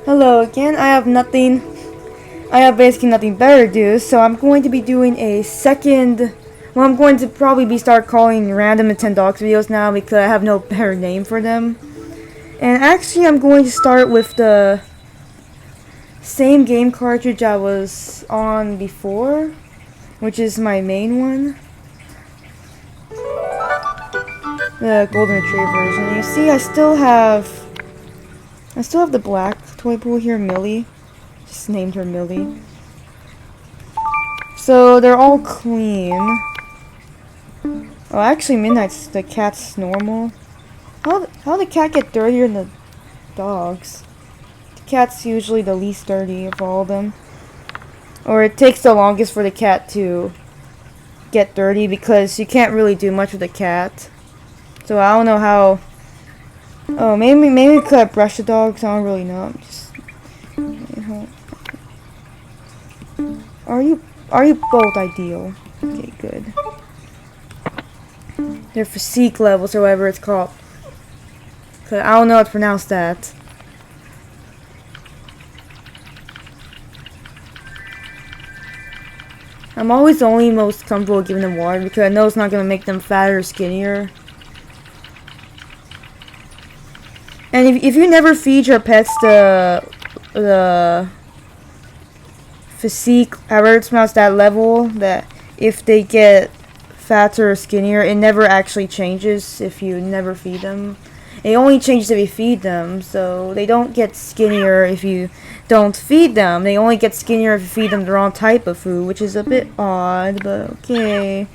Hello again. I have basically nothing better to do, so I'm going to be doing a second. Well, I'm going to probably start calling random Nintendogs videos now because I have no better name for them. And actually, I'm going to start with the same game cartridge I was on before, which is my main one, the Golden Retriever version. You see, I still have the black toy pool here, Millie. Just named her Millie. So they're all clean. Oh, actually, Midnight's the cat's normal. How the cat get dirtier than the dogs? The cat's usually the least dirty of all of them. Or it takes the longest for the cat to get dirty because you can't really do much with the cat. So I don't know how. Oh, maybe could I brush the dogs? I don't really know. Are you both ideal? Okay, good. Their physique levels, or whatever it's called. Cause I don't know how to pronounce that. I'm always only most comfortable giving them water because I know it's not gonna make them fatter or skinnier. And if you never feed your pets the physique, however it's pronounced, that level, that if they get fatter or skinnier, it never actually changes if you never feed them. It only changes if you feed them, so they don't get skinnier if you don't feed them. They only get skinnier if you feed them the wrong type of food, which is a bit odd, but okay.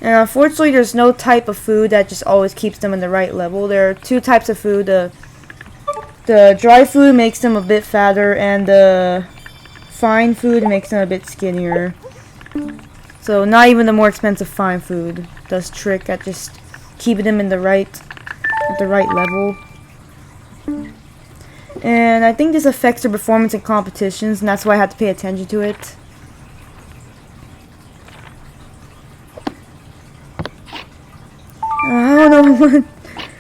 And unfortunately, there's no type of food that just always keeps them in the right level. There are two types of food. The dry food makes them a bit fatter, and the fine food makes them a bit skinnier. So not even the more expensive fine food does trick at just keeping them in the right level. And I think this affects their performance in competitions, and that's why I have to pay attention to it. I don't know.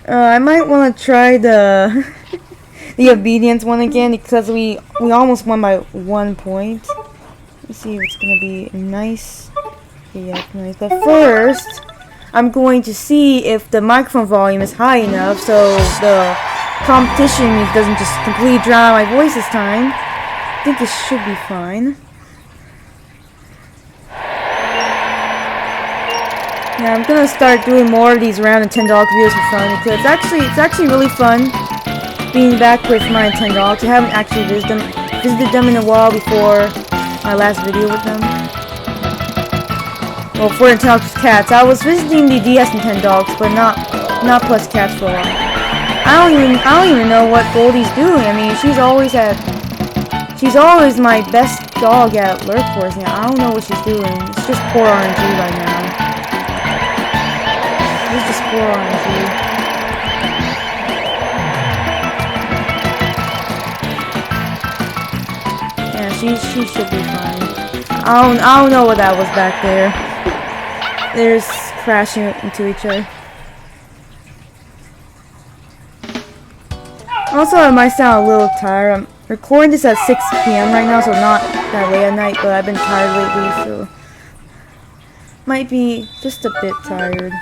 I might want to try the the obedience one again because we almost won by 1 point. Let's see if it's gonna be nice. Yeah, nice. But first, I'm going to see if the microphone volume is high enough so the competition music doesn't just completely drown my voice this time. I think this should be fine. Yeah, I'm gonna start doing more of these random Nintendogs videos for fun because it's actually really fun being back with my Nintendogs. I haven't actually visited them in a while before my last video with them. Well, for Nintendogs+cats, I was visiting the DS Nintendogs, but not plus cats for a while. I don't even know what Goldie's doing. I mean, she's always my best dog at lurk forcing. I don't know what she's doing. It's just poor RNG right now. It's just poor RNG. Yeah, she should be fine. I don't know what that was back there. They're just crashing into each other. Also, I might sound a little tired. I'm recording this at 6 p.m. right now, so not that late at night, but I've been tired lately, so might be just a bit tired.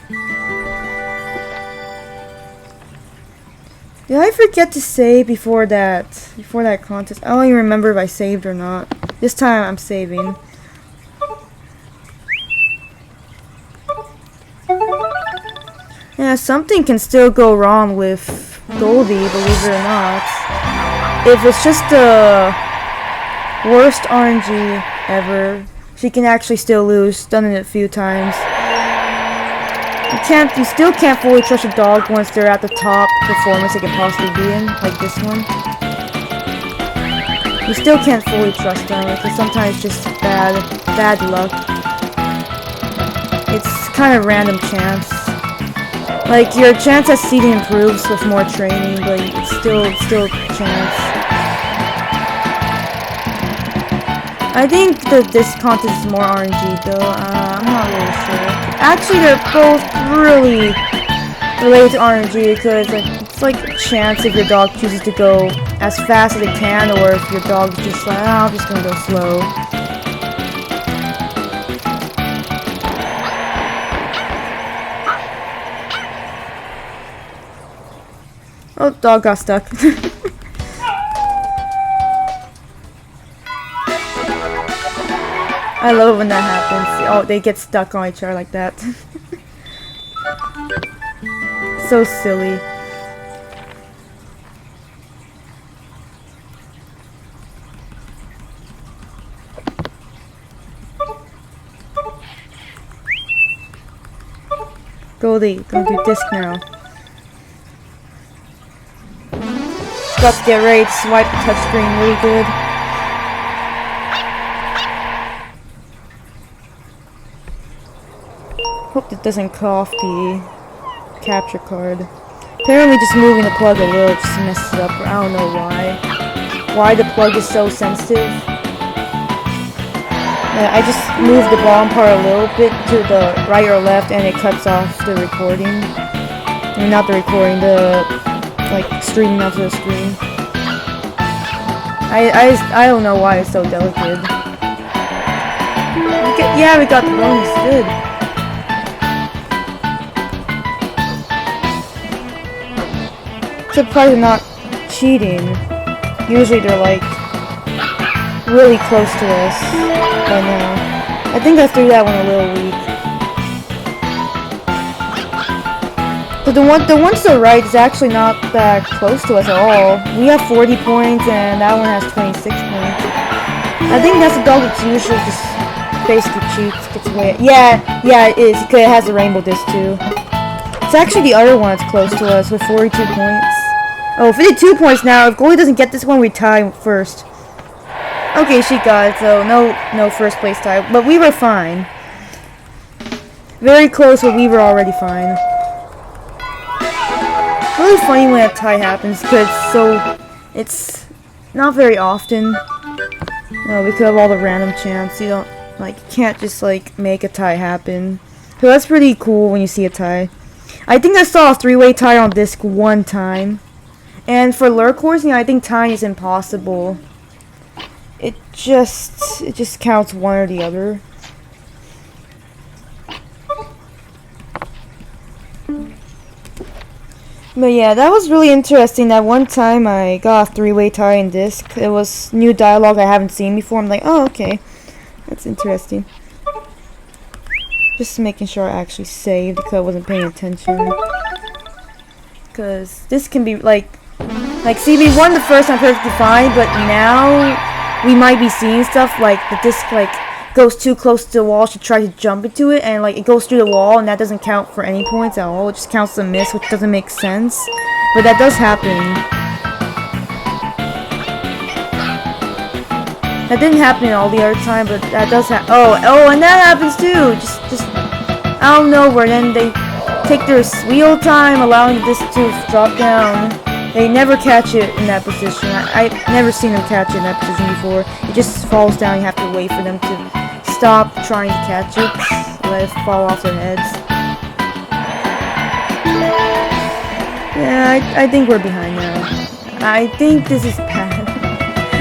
Did I forget to save before that contest? I don't even remember if I saved or not. This time I'm saving. Yeah, something can still go wrong with Goldie, believe it or not. If it's just the worst RNG ever, she can actually still lose. Done it a few times. You still can't fully trust a dog once they're at the top performance they can possibly be in, like this one. You still can't fully trust them because sometimes it's just bad luck. It's kind of random chance. Like, your chance at seeding improves with more training, but it's still chance. I think this contest is more RNG though. I'm not really sure. Actually, they're both really related to RNG because it's like a chance if your dog chooses to go as fast as it can, or if your dog is just like, oh, I'm just gonna go slow. Oh, dog got stuck. I love when that happens. Oh, they get stuck on each other like that. So silly. Goldie, gonna do disc now. Got to get ready to swipe the touchscreen really good. Hope it doesn't cut off the capture card. Apparently just moving the plug a little just messes it up. I don't know why. Why the plug is so sensitive. I just moved the bottom part a little bit to the right or left and it cuts off the recording. I mean, not the recording, the like streaming onto the screen. I don't know why it's so delicate. Yeah, we got the bonus. Good. Except probably not cheating. Usually they're like really close to us by now. I think I threw that one a little weak. But the one to the right is actually not that close to us at all. We have 40 points and that one has 26 points. I think that's the dog that usually just basically cheats, gets away. Yeah, it is, because it has the rainbow disc too. It's actually the other one that's close to us with 42 points. Oh, 52 points now. If Goldie doesn't get this one, we tie first. Okay, she got it, so no first place tie. But we were fine. Very close, but we were already fine. Really funny when a tie happens, because it's not very often. No, because of all the random chance. You don't, like, you can't just, like, make a tie happen. So that's pretty cool when you see a tie. I think I saw a 3-way tie on disc one time. And for lure coursing, I think tying is impossible. It just counts one or the other. But yeah, that was really interesting. That one time I got a 3-way tie in disc. It was new dialogue I haven't seen before. I'm like, oh, okay. That's interesting. Just making sure I actually saved because I wasn't paying attention. Because this can be like see, we won the first time perfectly fine, but now we might be seeing stuff like the disc like goes too close to the wall. She tries to jump into it, and like it goes through the wall, and that doesn't count for any points at all. It just counts the miss, which doesn't make sense. But that does happen. That didn't happen all the other time, but that does happen. Oh, and that happens too. Just out of nowhere. Then they take their wheel time, allowing the disc to drop down. They never catch it in that position. I've never seen them catch it in that position before. It just falls down. You have to wait for them to stop trying to catch it. Let it fall off their heads. Yeah, I think we're behind now. I think this is bad.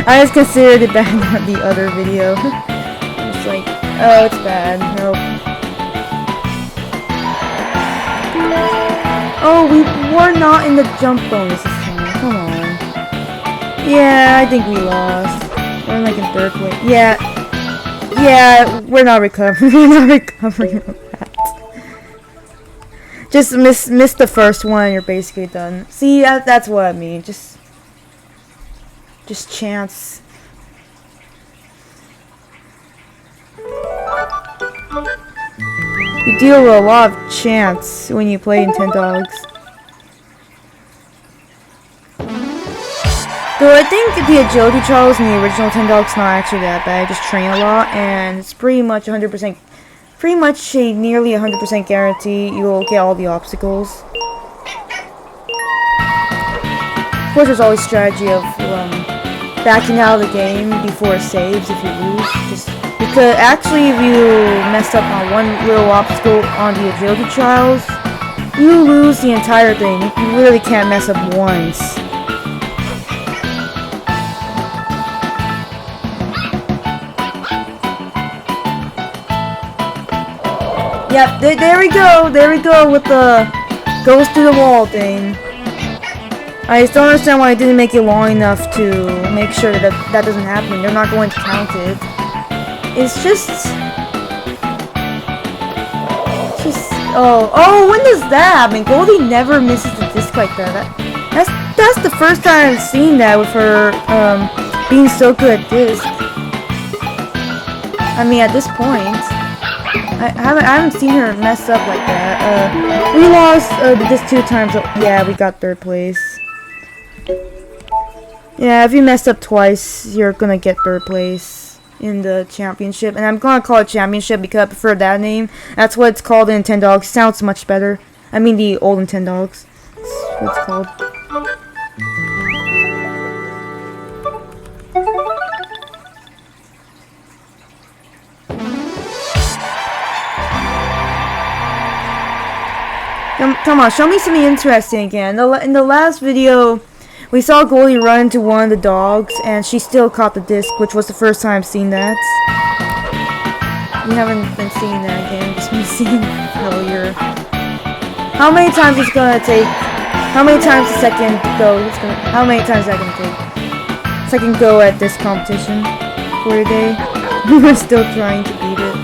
I just considered it bad on the other video. It's like, oh, it's bad. Nope. Oh, we were not in the jump bonus this time. Come on. Yeah, I think we lost. We're like in third place. Yeah, we're not recovering. We're not recovering from that. Just miss the first one, you're basically done. See, that's what I mean. Just chance. You deal with a lot of chance when you play Nintendogs. Though I think the agility trials in the original Nintendogs not actually that bad. I just train a lot, and it's pretty much 100%, pretty much a nearly 100% guarantee you'll get all the obstacles. Of course, there's always strategy of backing out of the game before it saves if you lose. Just because actually, if you mess up on one little obstacle on the agility trials, you lose the entire thing. You literally can't mess up once. Yep, there we go. There we go with the goes through the wall thing. I just don't understand why I didn't make it long enough to make sure that that doesn't happen. They're not going to count it. It's just oh, when does that happen? Goldie never misses the disc like that. That's the first time I've seen that with her being so good at disc. I mean, at this point, I haven't seen her mess up like that. We lost the disc 2 times. Yeah, we got 3rd place. Yeah, if you messed up twice, you're gonna get 3rd place in the championship. And I'm gonna call it championship because I prefer that name. That's what it's called in Nintendogs. Sounds much better. I mean the old Nintendogs. That's what it's called. Come on, show me something interesting again. In the last video, we saw Goldie run into one of the dogs, and she still caught the disc, which was the first time I've seen that. You haven't been seeing that game, just been seeing failure. How many times it's gonna take? How many times a second go? How many times is that gonna take? Second go at this competition for today. We're still trying to beat it.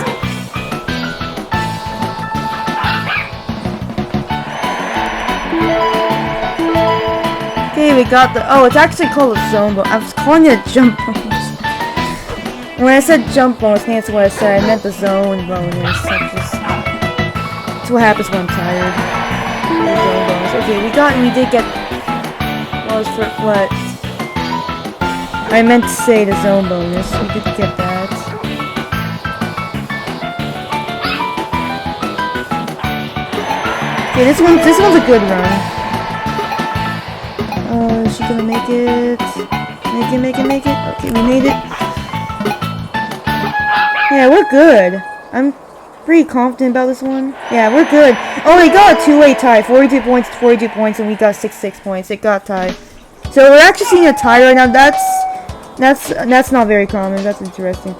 Okay, we got the. Oh, it's actually called a zone bonus. I was calling it a jump bonus. When I said jump bonus, that's what I said. I meant the zone bonus. That's what happens when I'm tired. The zone bonus. Okay, we did get. What? I meant to say the zone bonus. We did get that. Okay, this one's a good run. Is she gonna make it? Make it. Okay, we made it. Yeah, we're good. I'm pretty confident about this one. Yeah, we're good. Oh, we got a two-way tie. 42 points to 42 points, and we got 66 points. It got tied. So we're actually seeing a tie right now. That's not very common. That's interesting.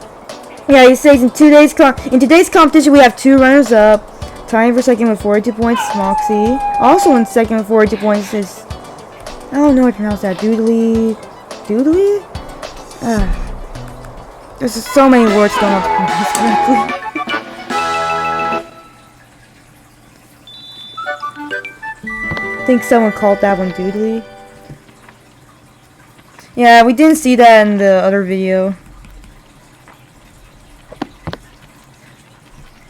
Yeah, he says in today's competition we have 2 runners-up. Tying for second with 42 points, Moxie. Also in second with 42 points is, I don't know how to pronounce that, Doodly? There's just so many words don't know how to pronounce correctly. I think someone called that one Doodly. Yeah, we didn't see that in the other video.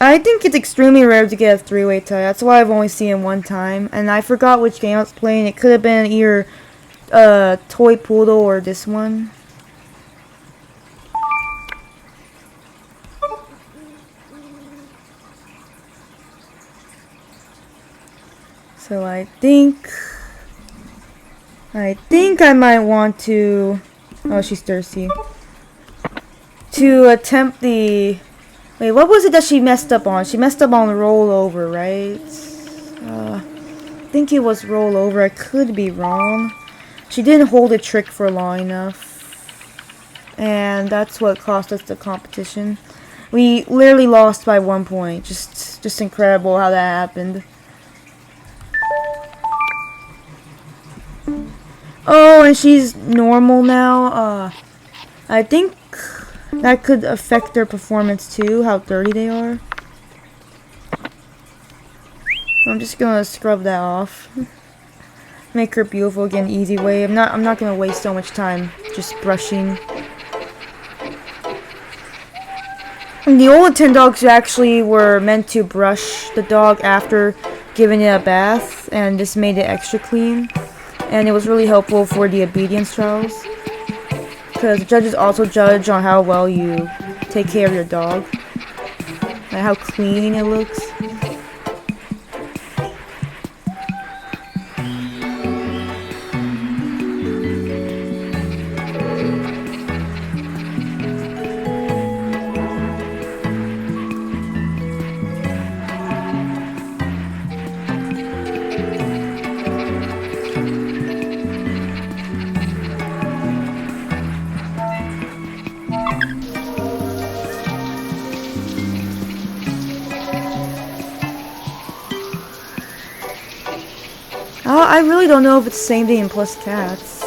I think it's extremely rare to get a 3-way tie. That's why I've only seen it one time. And I forgot which game I was playing. It could have been either Toy Poodle or this one. So I think I might want to. Oh, she's thirsty. To attempt the. Wait, what was it that she messed up on? She messed up on rollover, right? I think it was rollover. I could be wrong. She didn't hold a trick for long enough. And that's what cost us the competition. We literally lost by 1 point. Just incredible how that happened. Oh, and she's normal now. I think that could affect their performance too, how dirty they are. I'm just gonna scrub that off. Make her beautiful again, easy way. I'm not gonna waste so much time just brushing. And the old Nintendogs actually were meant to brush the dog after giving it a bath, and this made it extra clean. And it was really helpful for the obedience trials. Because the judges also judge on how well you take care of your dog. And how clean it looks. I really don't know if it's the same thing in Plus Cats.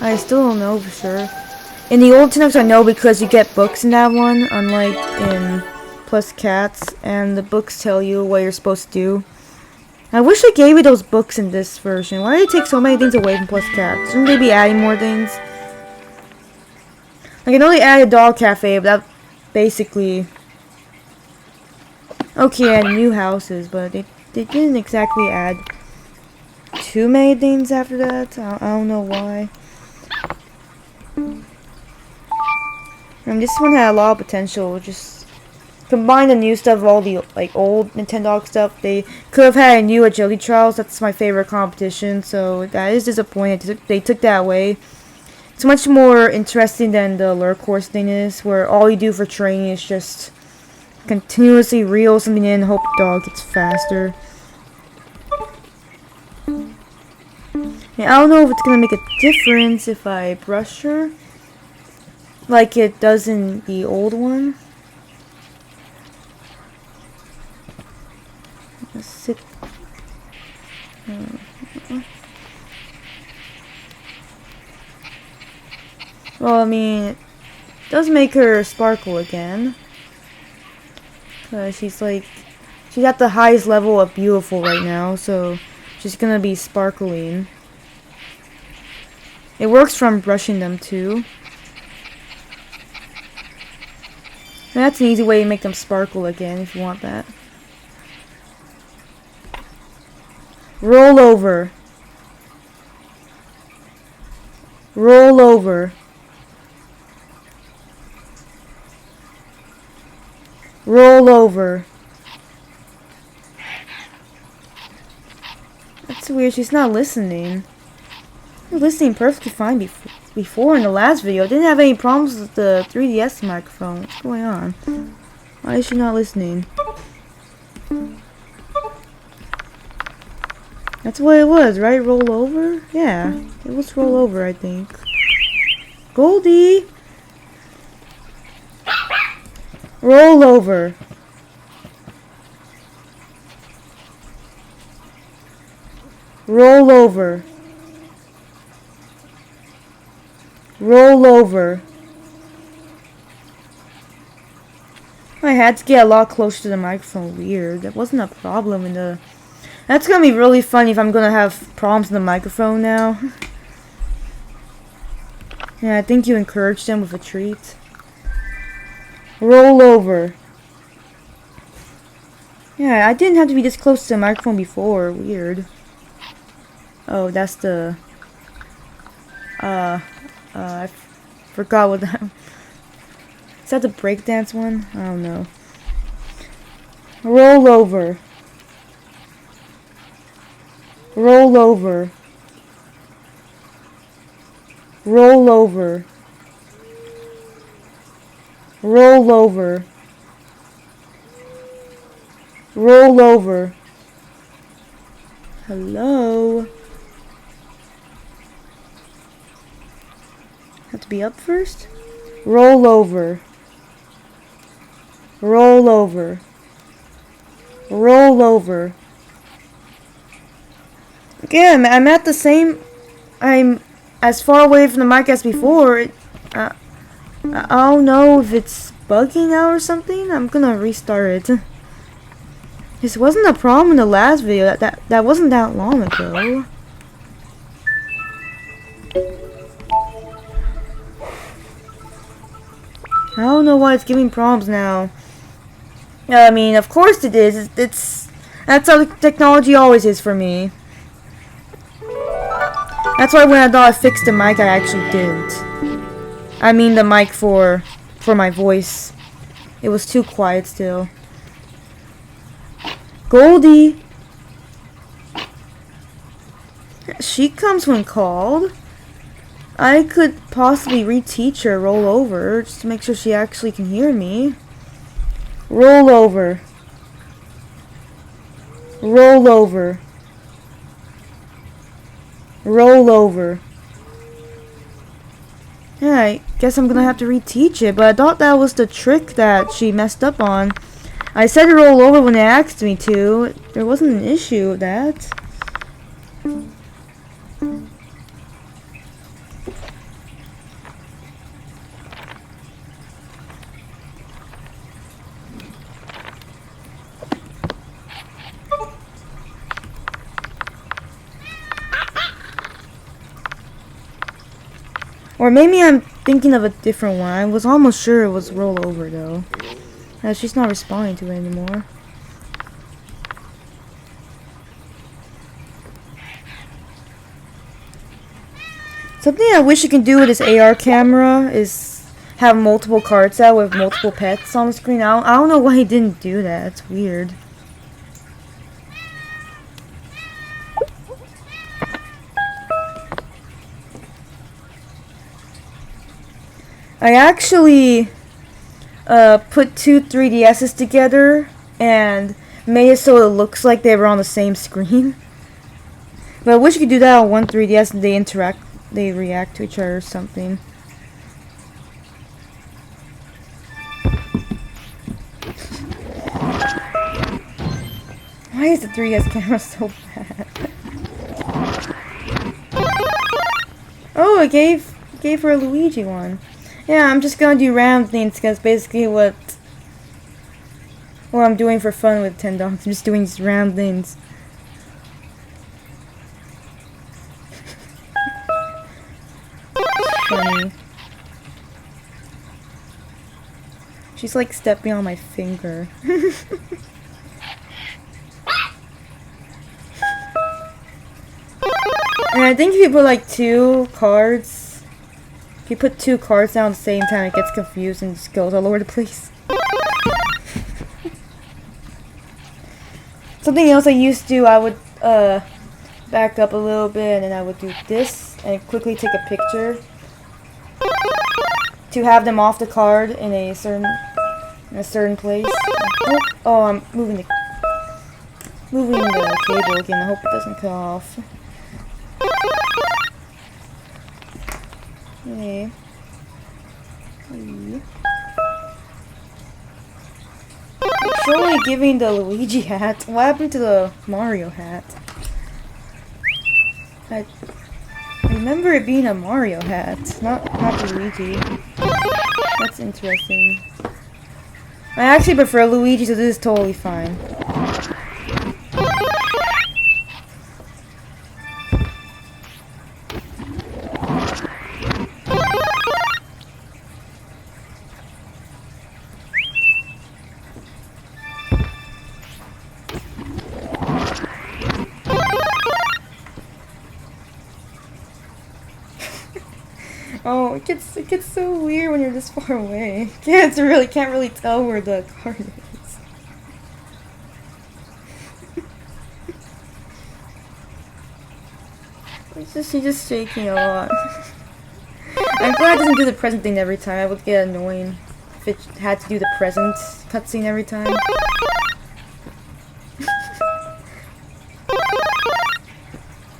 I still don't know for sure. In the old Nintendogs I know because you get books in that one, unlike in Plus Cats, and the books tell you what you're supposed to do. I wish they gave you those books in this version. Why do they take so many things away from Plus Cats? Shouldn't they be adding more things? Like, I know they added a dog cafe, but that basically... Okay, add new houses, but they didn't exactly add too many things after that. I don't know why. This one had a lot of potential. Just combine the new stuff with all the like old Nintendo stuff. They could have had a new agility trials. That's my favorite competition. So that is disappointing. They took that away. It's much more interesting than the lure course thing is, where all you do for training is just continuously reel something in, hope the dog gets faster. Yeah, I don't know if it's gonna make a difference if I brush her like it does in the old one. Let's sit. Well, I mean, it does make her sparkle again. She's at the highest level of beautiful right now, so she's gonna be sparkling. It works from brushing them too. And that's an easy way to make them sparkle again if you want that. Roll over. Roll over. Roll over. That's weird, she's not listening. She was listening perfectly fine before in the last video. Didn't have any problems with the 3DS microphone. What's going on? Why is she not listening? That's what it was, right? Roll over? Yeah, it was roll over, I think. Goldie! Roll over. Roll over. Roll over. I had to get a lot closer to the microphone. Weird. That wasn't a problem in the... That's gonna be really funny if I'm gonna have problems in the microphone now. Yeah, I think you encouraged them with a treat. Roll over. Yeah, I didn't have to be this close to the microphone before. Weird. Oh, that's the... I forgot what that... Is that the breakdance one? I don't know. Roll over. Roll over. Roll over. Roll over. Roll over. Hello? Have to be up first? Roll over. Roll over. Roll over. Again, I'm at the same... I'm as far away from the mic as before. I don't know if it's bugging out or something. I'm gonna restart it. This wasn't a problem in the last video. That wasn't that long ago. I don't know why it's giving problems now. I mean, of course it is. That's how technology always is for me. That's why when I thought I fixed the mic, I actually didn't. I mean the mic for my voice. It was too quiet still. Goldie! She comes when called. I could possibly reteach her roll over just to make sure she actually can hear me. Roll over. Roll over. Roll over. Yeah, I guess I'm gonna have to reteach it, but I thought that was the trick that she messed up on. I said to roll over when they asked me to. There wasn't an issue with that. Or maybe I'm thinking of a different one. I was almost sure it was rollover though. She's not responding to it anymore. Something I wish you can do with this AR camera is have multiple cards out with multiple pets on the screen. I don't know why he didn't do that. It's weird. I actually put two 3DSs together and made it so it looks like they were on the same screen. But I wish you could do that on one 3DS and they react to each other or something. Why is the 3DS camera so bad? Oh, it gave her a Luigi one. Yeah, I'm just gonna do random things because basically what I'm doing for fun with Nintendogs. I'm just doing these random things. Funny. She's like stepping on my finger. And I think if you put like two cards, if you put two cards down at the same time, it gets confused and just goes all over the place. Something else I used to do, I would back up a little bit and then I would do this and quickly take a picture to have them off the card in a certain place. Oh, I'm moving the cable again. I hope it doesn't cut off. Okay. It's only giving the Luigi hat. What happened to the Mario hat? I remember it being a Mario hat, not Luigi. That's interesting. I actually prefer Luigi, so this is totally fine. Oh, it gets so weird when you're this far away. Can't really tell where the card is. She's just shaking a lot. I'm glad it doesn't do the present thing every time. I would get annoying if it had to do the present cutscene every time.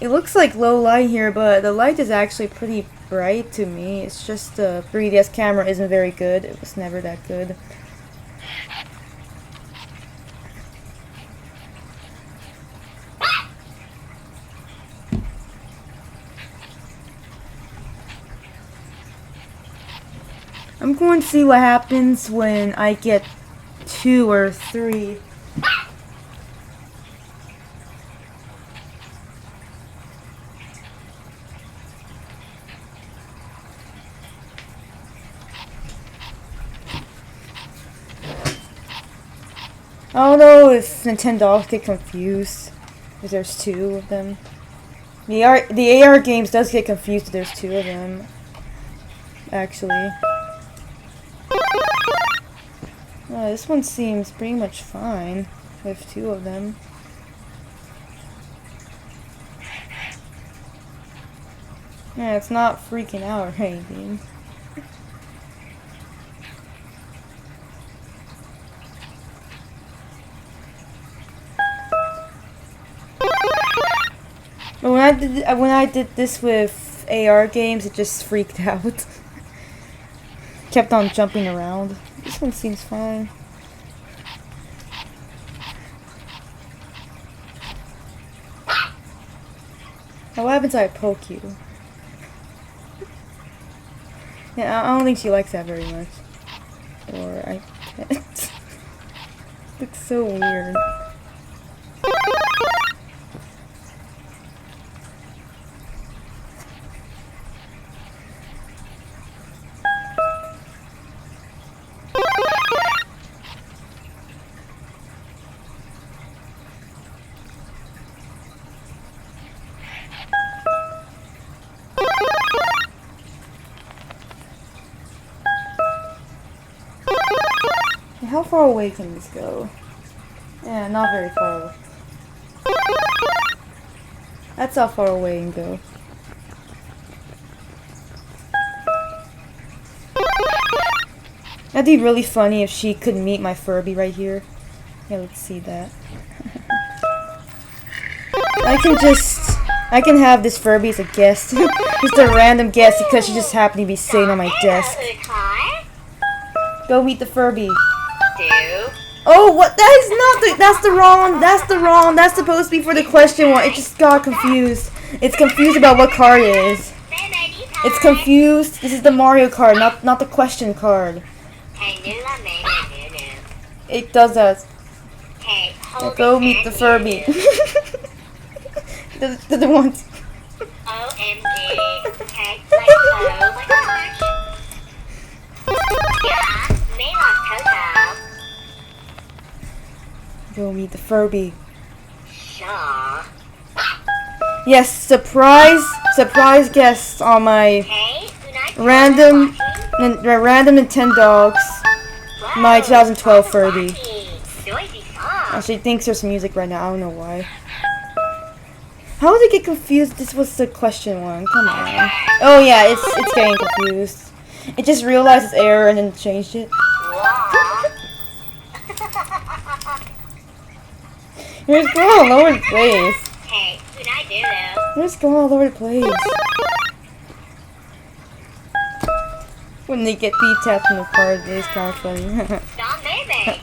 It looks like low light here, but the light is actually pretty bright to me. It's just the 3DS camera isn't very good. It was never that good. I'm going to see what happens when I get 2 or 3. I don't know if Nintendogs get confused if there's 2 of them. The AR games does get confused if there's 2 of them, actually. This one seems pretty much fine with 2 of them. Yeah, it's not freaking out or anything. But when I did this with AR games, it just freaked out. Kept on jumping around. This one seems fine. What happens if I poke you? Yeah, I don't think she likes that very much. Or I can't. Looks so weird. How far away can this go? Yeah, not very far away. That's how far away it can go. That'd be really funny if she could meet my Furby right here. Yeah, let's see that. I can have this Furby as a guest. Just a random guest because she just happened to be sitting on my desk. Go meet the Furby. Oh, what? That is not the. That's supposed to be for the question one. It just got confused. It's confused about what card it is. It's confused. This is the Mario card, not the question card. It does that. Go meet the Furby. the ones. OMG. Okay, like, oh my gosh. Yeah, Maylock Toto. Go meet the Furby. Sure. Yes, surprise guests on my random Nintendogs, my 2012 Furby. She thinks there's music right now. I don't know why. How did it get confused? This was the question one. Come on. Oh yeah, it's getting confused. It just realized its error and then changed it. You're just going all over the place. Hey, can I do this? You're just going all over the place. When they get B-tapped in the card, it's kind of funny. Stop moving.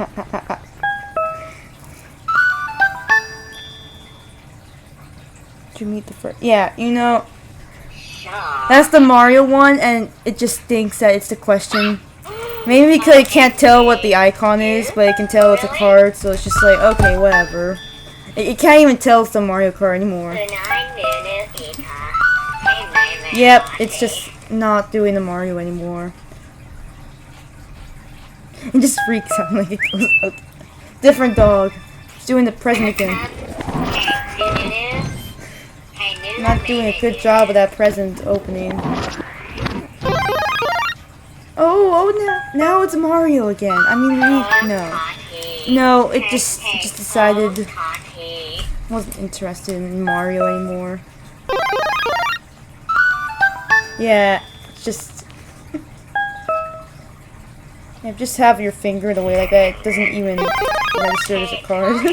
Did you meet the first? Yeah, you know, Sure. that's the Mario one, and it just thinks that it's the question. Maybe because it can't tell what the icon is, but it can tell it's a card, so it's just like, okay, whatever. It can't even tell it's the Mario card anymore. Yep, it's just not doing the Mario anymore. It just freaks out like it goes out. Different dog. It's doing the present again. Not doing a good job of that present opening. Oh, now it's Mario again. I mean, no, it just decided wasn't interested in Mario anymore. Yeah, just just have your finger the way like that. It doesn't even register as a card.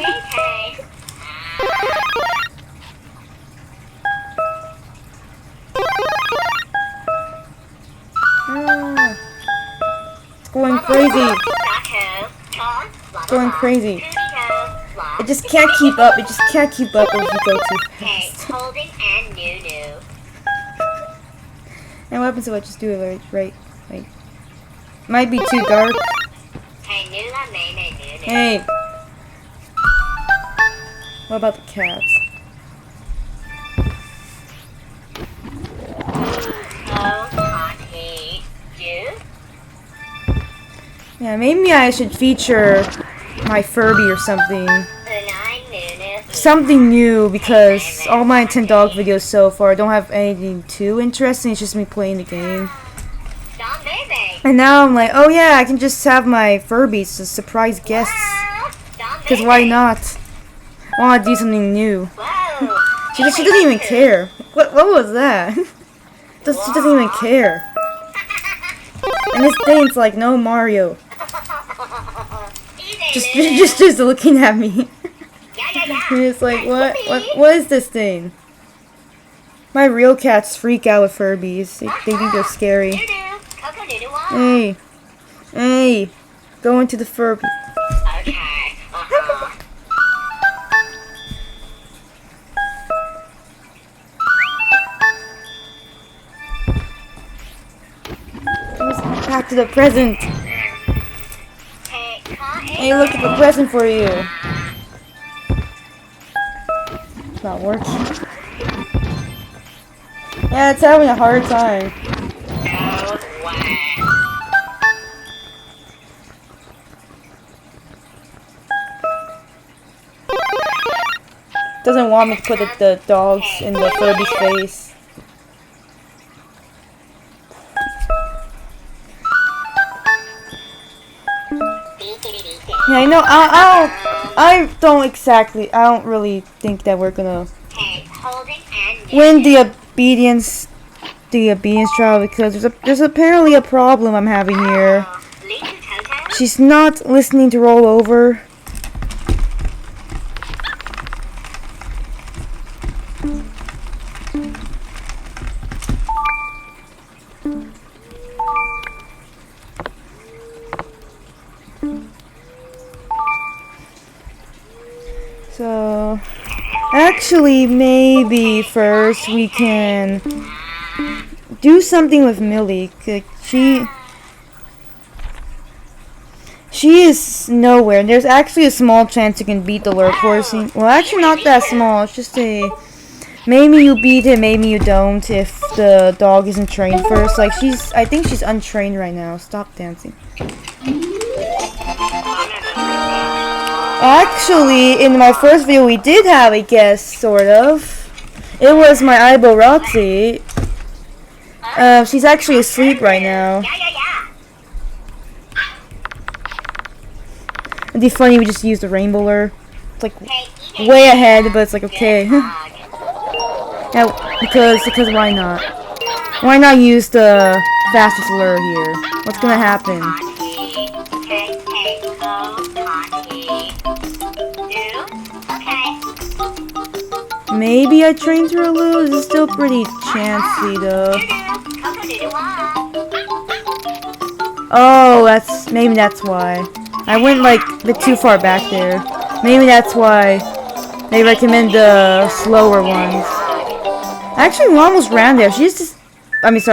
It's going crazy. It's going crazy. It just can't keep up. It just can't keep up if you go too fast. Holding and Nunu. And what happens if I just do it right? Like, might be too dark. Hey. What about the cats? Yeah, maybe I should feature my Furby or something. Something new, because all my Nintendog videos so far don't have anything too interesting. It's just me playing the game. And now I'm like, oh yeah, I can just have my Furbies as surprise guests. Because why not? I want to do something new. She doesn't even care. What was that? She doesn't even care. And this thing's like, no Mario. Just looking at me. And it's like, what is this thing? My real cats freak out with Furbies. They think they're scary. Hey, go into the Furby. to the present. Hey, cotton. Hey, look at the present for you. It's not working. Yeah, it's having a hard time. No way. Doesn't want me to put the dogs in the Furby's face. Yeah, I know. I don't really think that we're gonna Hey, holding and win the obedience trial because there's apparently a problem I'm having here. Little Toto. She's not listening to roll over. So, actually, maybe first we can do something with Millie. She is nowhere. There's actually a small chance you can beat the lurk horsing. Well, actually, not that small. It's just a maybe you beat it, maybe you don't. If the dog isn't trained first, like I think she's untrained right now. Stop dancing. Actually, in my first video, we did have a guest, sort of. It was my Aibo Roxy. She's actually asleep right now. Yeah. It'd be funny if we just used the rainbow lure. It's like Hey, eat way ahead, but it's like okay. dog. Yeah, because why not? Why not use the fastest lure here? What's gonna happen? Okay, go, Connie. Do? Okay. Maybe I trained her a little. This is still pretty chancy though. Oh, maybe that's why. I went like a bit too far back there. Maybe that's why they recommend the slower ones. Actually, we almost ran there.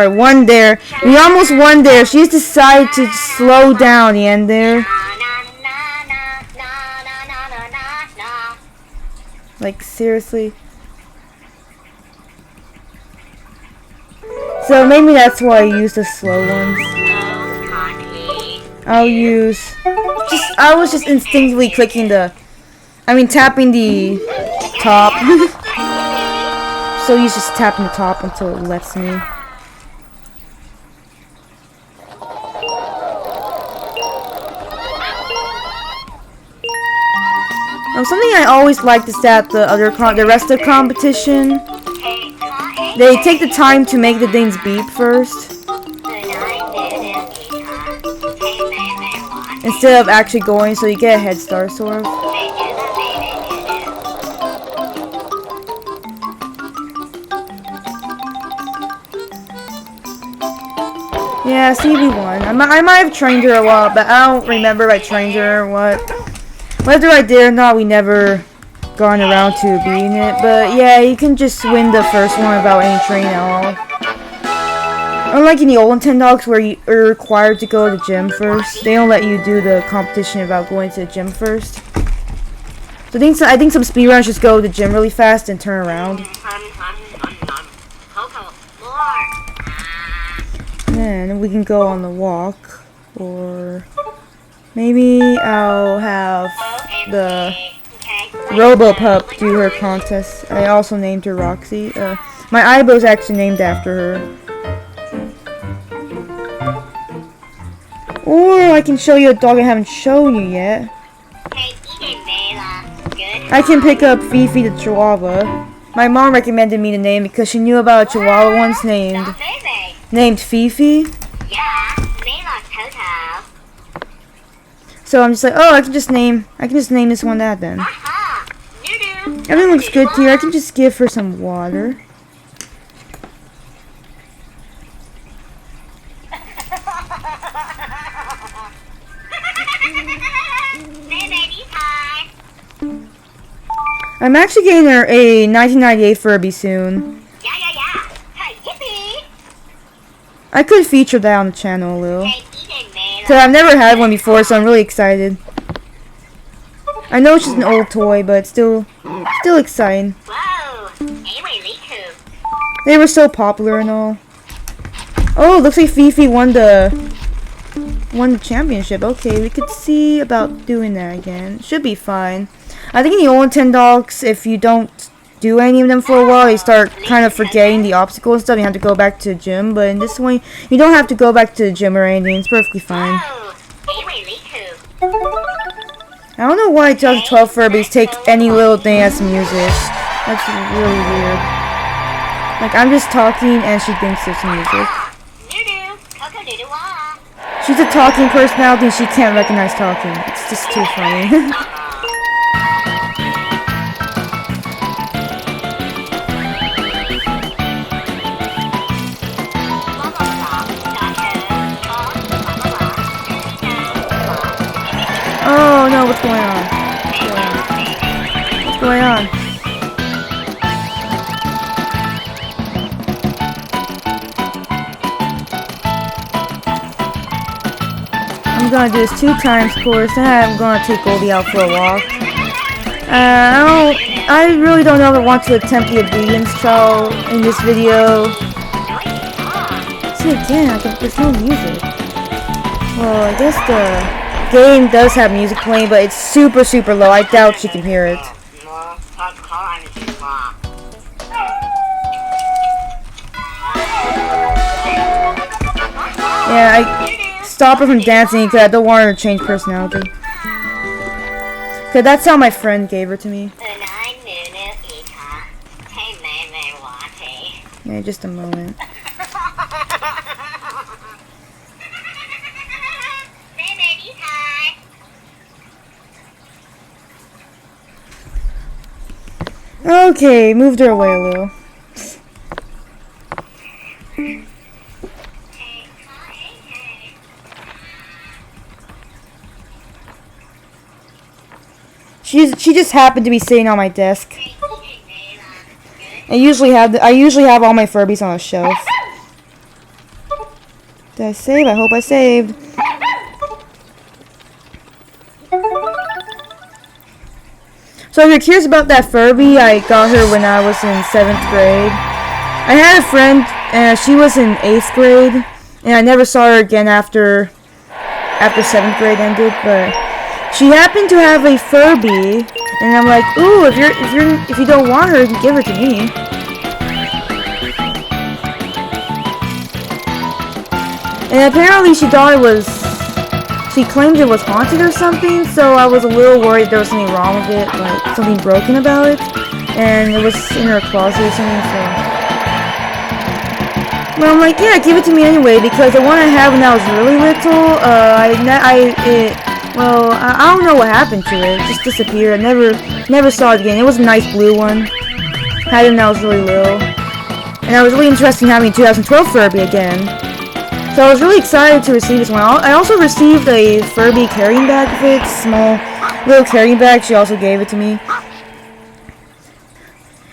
Won there. We almost won there. She just decided to slow down the end there. Like, seriously. So maybe that's why I use the slow ones. I was just instinctively tapping the top. So he's just tapping the top until it lets me. Something I always liked is that the rest of the competition, they take the time to make the things beep first, instead of actually going, so you get a head start, sort of. Yeah, CB1. I might have trained her a lot, but I don't remember if I trained her or what. Whether I did or not, we never gone around to beating it. But yeah, you can just win the first one without any training at all. Unlike in the old Nintendogs where you are required to go to the gym first, they don't let you do the competition without going to the gym first. So I think some speedrunners just go to the gym really fast and turn around. Then we can go on the walk, or maybe I'll have the Robopup do her contest. I also named her Roxy. My Aibo's actually named after her. Or I can show you a dog I haven't shown you yet. I can pick up Fifi the Chihuahua. My mom recommended me the name because she knew about a Chihuahua once named Fifi. Yeah, Toto. So I'm just like, oh, I can just name this one that then. Everything looks good here. I can just give her some water. I'm actually getting her a 1998 Furby soon. Yeah. Hey, yippee. I could feature that on the channel a little. Hey, 'Cause I've never had one before, so I'm really excited. I know it's just an old toy, but still exciting. Whoa. Really cool. They were so popular and all. Oh, looks like Fifi won the championship. Okay, we could see about doing that again. Should be fine. I think in the old Nintendogs, if you don't do any of them for a while, you start kind of forgetting the obstacles and stuff. You have to go back to the gym. But in this one, you don't have to go back to the gym or anything. It's perfectly fine. Whoa. Really cool. I don't know why 2012 Furbies take any little thing as music. That's really weird. Like, I'm just talking and she thinks it's music. Doo-doo. Coco-doodle-wah. She's a talking personality and she can't recognize talking. It's just too funny. Oh no, what's going on? What's going on? I'm gonna do this 2 times, of course, then I'm gonna take Goldie out for a walk. I really don't know if I want to attempt the obedience trial in this video. See again, there's no music. Well, I guess the game does have music playing, but it's super low. I doubt she can hear it. Yeah, I stop her from dancing because I don't want her to change personality. Cause that's how my friend gave her to me. Yeah, just a moment. Okay, moved her away a little. She just happened to be sitting on my desk. I usually have all my Furbies on a shelf. Did I save? I hope I saved. So if you're curious about that Furby, I got her when I was in 7th grade. I had a friend, and she was in 8th grade, and I never saw her again after 7th grade ended. But she happened to have a Furby, and I'm like, ooh, if you don't want her, you can give her to me. And apparently she thought she claimed it was haunted or something, so I was a little worried there was something wrong with it, like something broken about it, and it was in her closet or something, so. But I'm like, yeah, give it to me anyway, because the one I had when I was really little, I don't know what happened to it. It just disappeared. I never saw it again. It was a nice blue one. Had it when I was really little. And I was really interested in having a 2012 Furby again. So I was really excited to receive this one. I also received a Furby carrying bag with it. Small little carrying bag. She also gave it to me.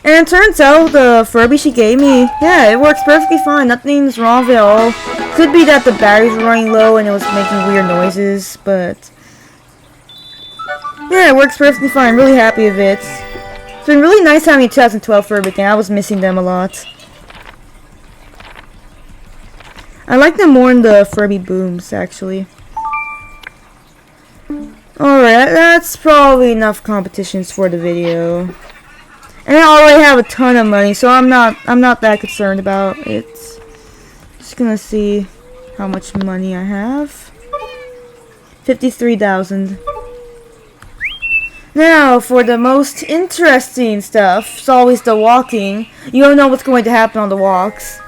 And it turns out the Furby she gave me, yeah, it works perfectly fine. Nothing's wrong with it at all. Could be that the batteries were running low and it was making weird noises, but yeah, it works perfectly fine. I'm really happy with it. It's been really nice having a 2012 Furby again. I was missing them a lot. I like them more in the Furby booms, actually. Alright, that's probably enough competitions for the video. And I already have a ton of money, so I'm not that concerned about it. Just gonna see how much money I have. 53,000. Now, for the most interesting stuff, it's always the walking. You don't know what's going to happen on the walks.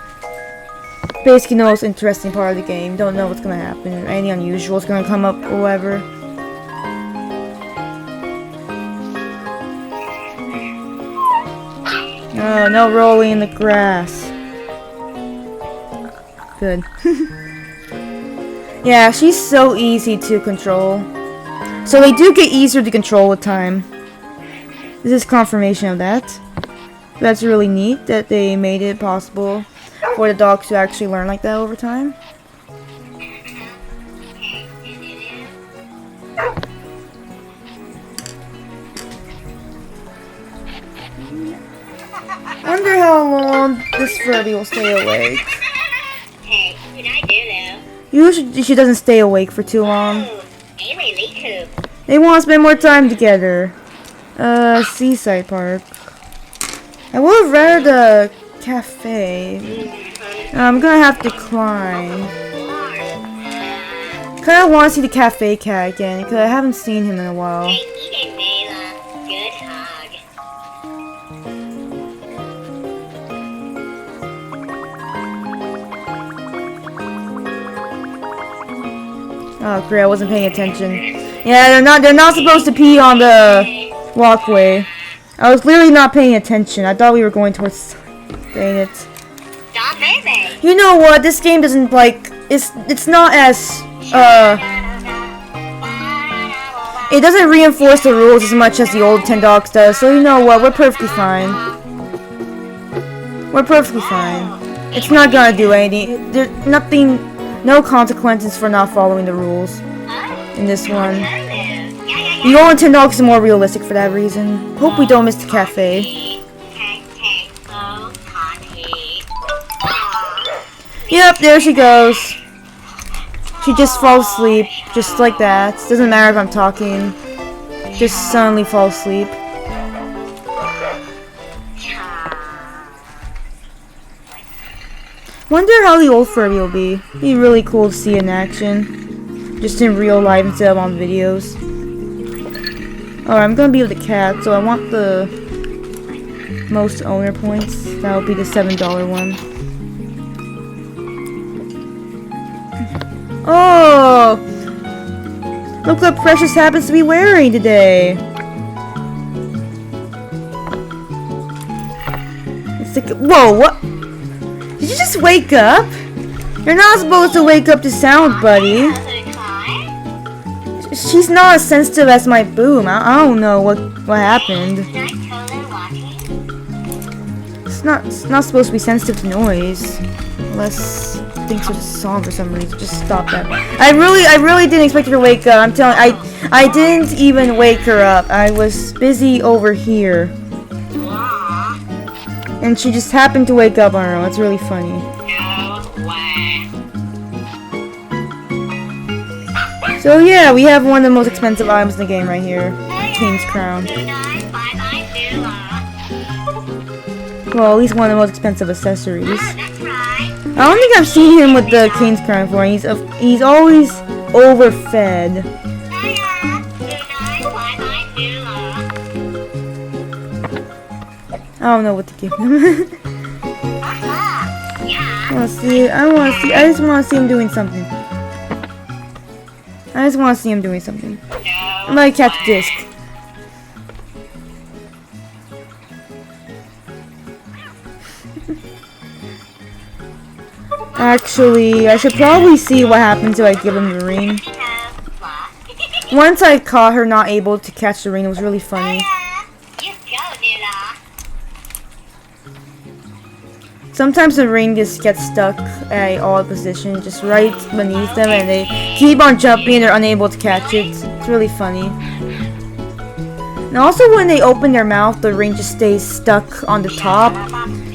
Basically the most interesting part of the game. Don't know what's going to happen. Any unusual is going to come up or whatever. Oh, no rolling in the grass. Good. Yeah, she's so easy to control. So they do get easier to control with time. This is confirmation of that. That's really neat that they made it possible for the dogs to actually learn like that over time. Wonder how long this Furby will stay awake. Hey, good night, Lulu. Usually she doesn't stay awake for too long. Ooh, hey, really cool. They want to spend more time together. Seaside Park. I would have rather the cafe. I'm gonna have to climb. Kinda want to see the cafe cat again, because I haven't seen him in a while. Hey, eat it, Layla. Good hug. Oh great, I wasn't paying attention. Yeah, they're not supposed to pee on the walkway. I was literally not paying attention. I thought we were going towards. Dang it. Stop, baby. You know what? This game doesn't it's not as it doesn't reinforce the rules as much as the old Nintendogs does. So you know what? We're perfectly fine. We're perfectly fine. It's not gonna do anything. There's nothing, no consequences for not following the rules in this one. The old Nintendogs is more realistic for that reason. Hope we don't miss the cafe. Yep, there she goes. She just falls asleep, just like that. Doesn't matter if I'm talking. Just suddenly fall asleep. Wonder how the old Furby will be. Be really cool to see in action. Just in real life instead of on videos. Alright, I'm gonna be with the cat, so I want the most owner points. That will be the $7 one. Oh! Look what Precious happens to be wearing today. It's like, whoa, what? Did you just wake up? You're not supposed to wake up to sound, buddy. She's not as sensitive as my boom. I don't know what happened. It's not supposed to be sensitive to noise. Unless it thinks it's a song for some reason. Just stop that. I really didn't expect her to wake up. I'm telling I didn't even wake her up. I was busy over here. And she just happened to wake up on her own. It's really funny. So yeah, we have one of the most expensive items in the game right here. King's Crown. Well, at least one of the most expensive accessories. I don't think I've seen him with the King's Crown before. He's always overfed. I don't know what to give him. I just want to see him doing something. I just want to see him doing something. I'm gonna catch a disc. Actually, I should probably see what happens if I give him the ring. Once I caught her not able to catch the ring, it was really funny. Sometimes the ring just gets stuck at a odd position, just right beneath them, and they keep on jumping and they're unable to catch it. It's really funny. And also when they open their mouth, the ring just stays stuck on the top.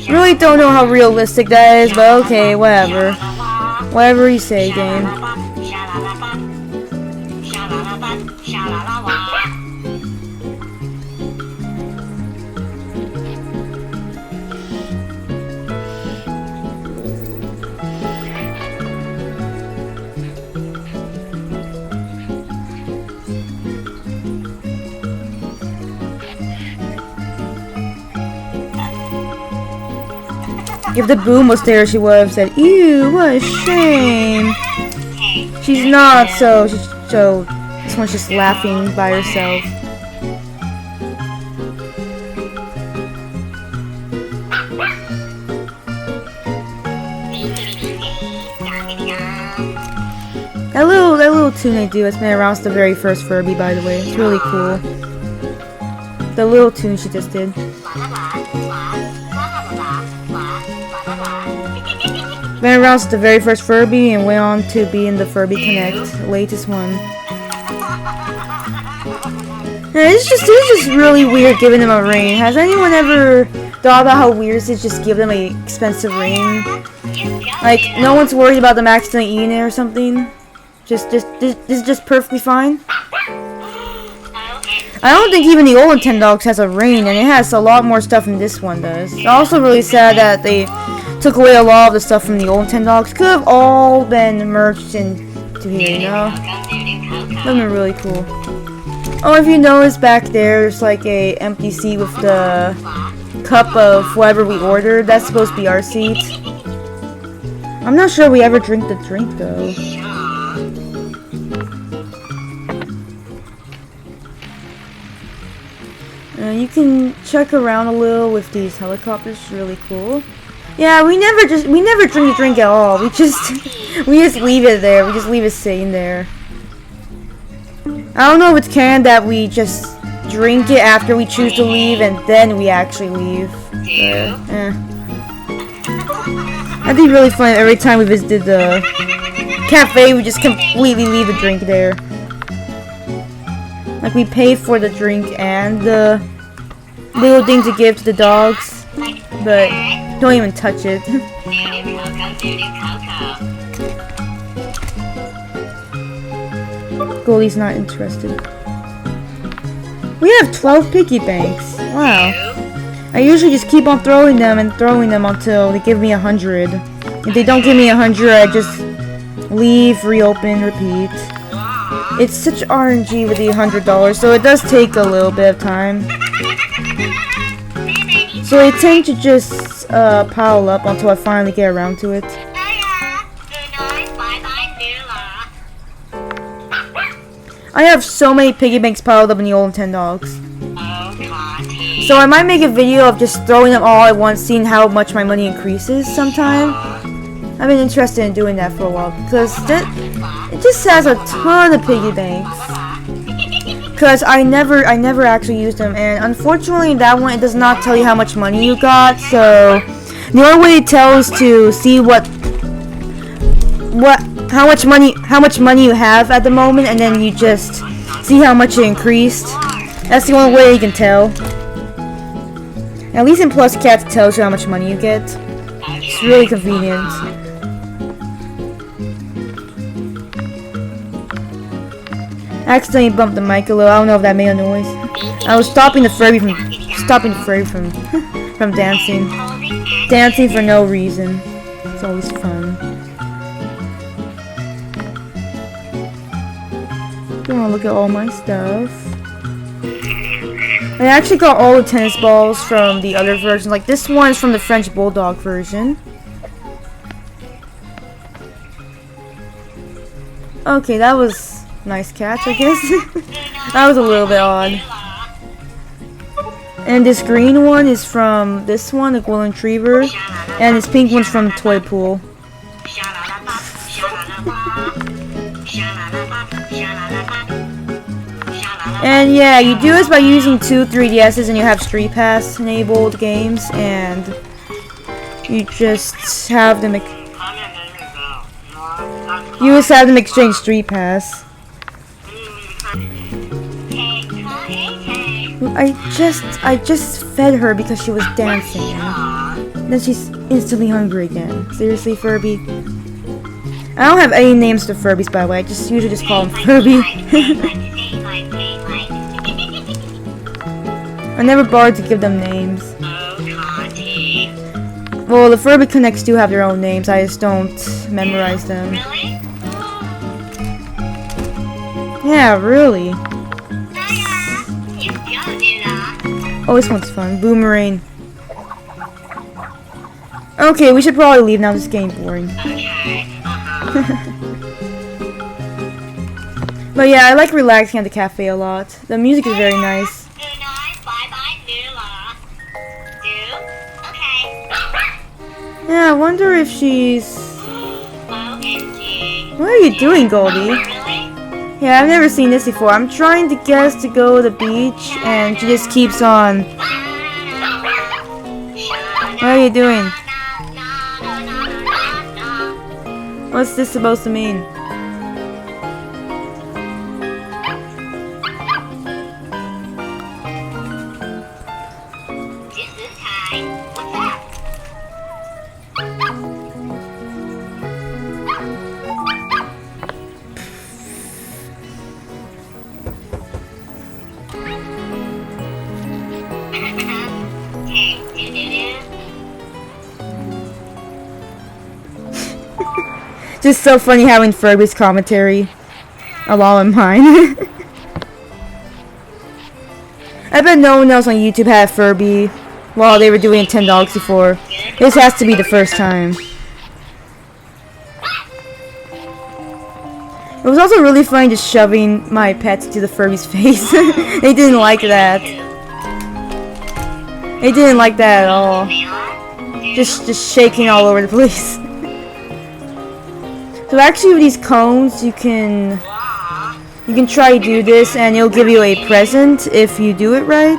Really don't know how realistic that is, but okay, whatever. Whatever you say, game. If the boom was there, she would have said, "Ew, what a shame." She's not, so this one's just laughing by herself. That little tune they do, it's been around since the very first Furby, by the way. It's really cool. The little tune she just did. Been around since the very first Furby and went on to be in the Furby Connect, the latest one. Yeah, it's just really weird giving them a ring. Has anyone ever thought about how weird it is to just give them a expensive ring? Like, no one's worried about them accidentally eating it or something? This is just perfectly fine? I don't think even the old Nintendogs has a ring, and it has a lot more stuff than this one does. It's also really sad that they took away a lot of the stuff from the old Nintendogs. Could have all been merged into here, you know? That would have been really cool. Oh, if you notice back there's like a empty seat with the cup of whatever we ordered. That's supposed to be our seat. I'm not sure we ever drink the drink though. You can check around a little with these helicopters. It's really cool. Yeah, we never drink the drink at all. We just leave it there. We just leave it sitting there. I don't know if it's canon that we just drink it after we choose to leave and then we actually leave. That'd be really fun every time we visited the cafe, we just completely leave the drink there. Like we pay for the drink and the little thing to give to the dogs, but don't even touch it. Goldie's not interested. We have 12 piggy banks. Wow. I usually just keep on throwing them until they give me 100. If they don't give me 100, I just leave, reopen, repeat. It's such RNG with the $100, so it does take a little bit of time. So I tend to just pile up until I finally get around to it. I have so many piggy banks piled up in the old Nintendogs. So I might make a video of just throwing them all at once, seeing how much my money increases sometime. I've been interested in doing that for a while because it just has a ton of piggy banks. Because I never actually used them, and unfortunately that one it does not tell you how much money you got. So the only way it tells to see how much money you have at the moment, and then you just see how much it increased. That's the only way you can tell. At least in Plus Cats it tells you how much money you get. It's really convenient. I accidentally bumped the mic a little. I don't know if that made a noise. I was stopping the Furby from from dancing. Dancing for no reason. It's always fun. I want to look at all my stuff. I actually got all the tennis balls from the other versions. Like this one's from the French Bulldog version. Okay, that was nice catch, I guess. That was a little bit odd. And this green one is from this one, the Golden Retriever, and this pink one's from the Toy Pool. And yeah, you do this by using 2 3DSs and you have Street Pass enabled games, and you just have them exchange Street Pass. I just fed her because she was dancing. Then she's instantly hungry again. Seriously, Furby? I don't have any names to Furbies, by the way. I usually just call them Furby. I never bothered to give them names. Well, the Furby Connects do have their own names. I just don't memorize them. Yeah, really. Oh, this one's fun. Boomerang. Okay, we should probably leave now. This is getting boring. But yeah, I like relaxing at the cafe a lot. The music is very nice. Yeah, I wonder if she's... What are you doing, Goldie? Yeah, I've never seen this before. I'm trying to get us to go to the beach, and she just keeps on. What are you doing? What's this supposed to mean? Just so funny having Furby's commentary along with mine. I bet no one else on YouTube had Furby while they were doing Nintendogs before. This has to be the first time. It was also really funny just shoving my pets to the Furby's face. They didn't like that. They didn't like that at all. Just shaking all over the place. So actually with these cones you can try to do this and it'll give you a present if you do it right.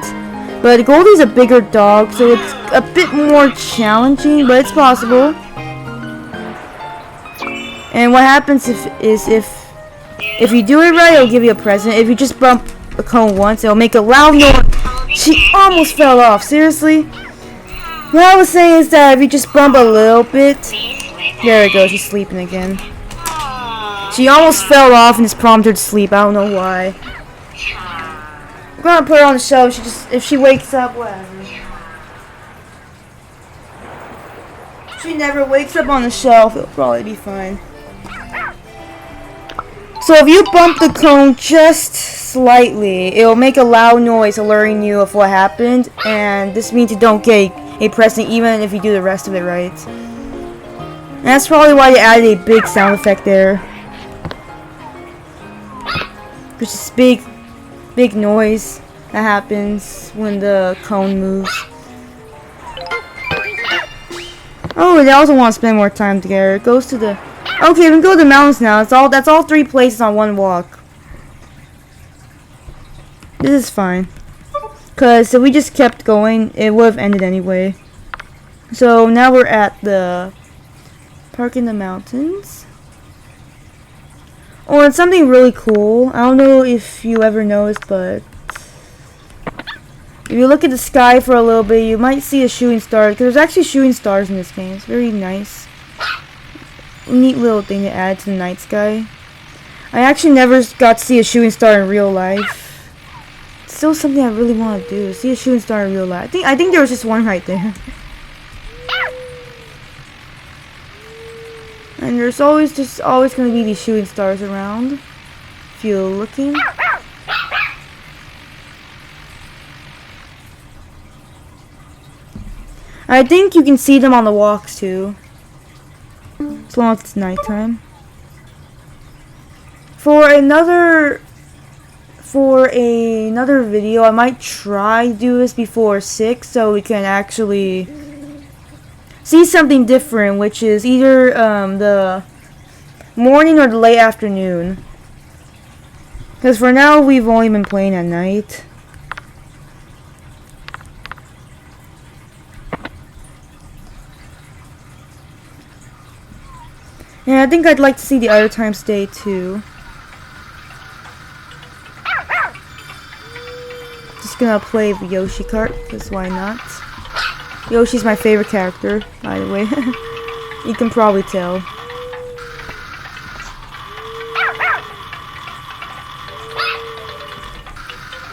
But Goldie's a bigger dog, so it's a bit more challenging, but it's possible. And what happens if you do it right, it'll give you a present. If you just bump a cone once, it'll make a loud noise. She almost fell off. Seriously? What I was saying is that if you just bump a little bit, there it goes. She's sleeping again. She almost fell off and just prompted her to sleep. I don't know why. I'm gonna put her on the shelf. If she wakes up, whatever. If she never wakes up on the shelf, it'll probably be fine. So if you bump the cone just slightly, it'll make a loud noise alerting you of what happened, and this means you don't get a present even if you do the rest of it right. And that's probably why they added a big sound effect there. There's this big noise that happens when the cone moves. Oh, they also want to spend more time together. It goes to the... Okay, we can go to the mountains now. That's all 3 places on one walk. This is fine. Because if we just kept going, it would have ended anyway. So now we're at the park in the mountains. Oh, and something really cool. I don't know if you ever noticed, but if you look at the sky for a little bit, you might see a shooting star. Because there's actually shooting stars in this game. It's very nice. Neat little thing to add to the night sky. I actually never got to see a shooting star in real life. It's still something I really want to do. See a shooting star in real life. I think there was just one right there. And there's always going to be these shooting stars around if you're looking. I think you can see them on the walks too, as long as it's nighttime. For another video, I might try to do this before 6 so we can actually see something different, which is either the morning or the late afternoon. Because for now, we've only been playing at night. And I think I'd like to see the other times day too. Just gonna play the Yoshi kart, because why not? Yoshi's my favorite character, by the way. You can probably tell.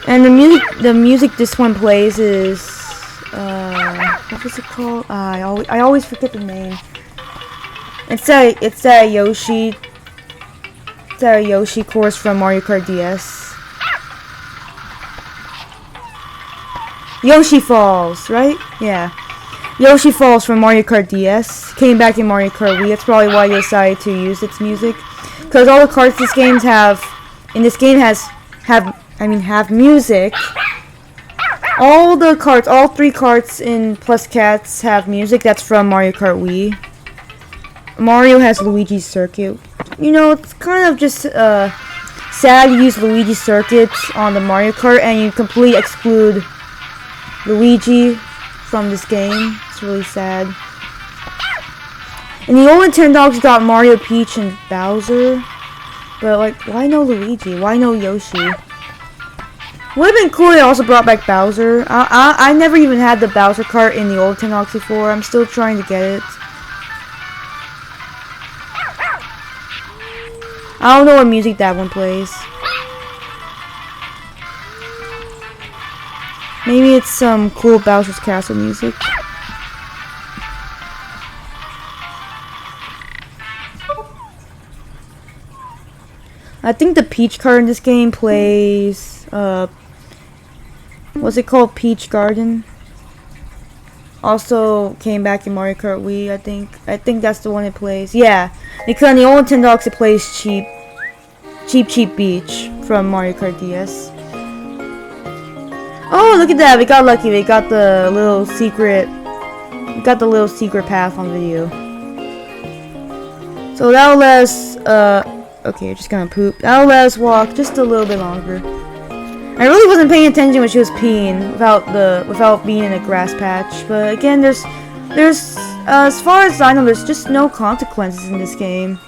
And the music this one plays is what was it called? I always forget the name. It's that Yoshi course from Mario Kart DS. Yoshi Falls, right? Yeah. Yoshi Falls from Mario Kart DS came back in Mario Kart Wii. That's probably why they decided to use its music, because all the carts in this game have music. All the carts, all 3 carts in Plus Cats have music. That's from Mario Kart Wii. Mario has Luigi's Circuit. You know, it's kind of just sad to use Luigi's Circuit on the Mario Kart and you completely exclude Luigi from this game. It's really sad. In the old Nintendogs, you got Mario, Peach, and Bowser. But, like, why no Luigi? Why no Yoshi? Would have been cool if they also brought back Bowser. I never even had the Bowser cart in the old Nintendogs before. I'm still trying to get it. I don't know what music that one plays. Maybe it's some cool Bowser's Castle music. I think the Peach card in this game plays, what's it called? Peach Garden. Also came back in Mario Kart Wii, I think. I think that's the one it plays. Yeah, because on the old Nintendogs it plays Cheap Beach from Mario Kart DS. Oh, look at that! We got lucky. We got the little secret. We got the little secret path on video. So that'll let us. Okay, just gonna poop. That'll let us walk just a little bit longer. I really wasn't paying attention when she was peeing without being in a grass patch. But again, there's as far as I know, there's just no consequences in this game.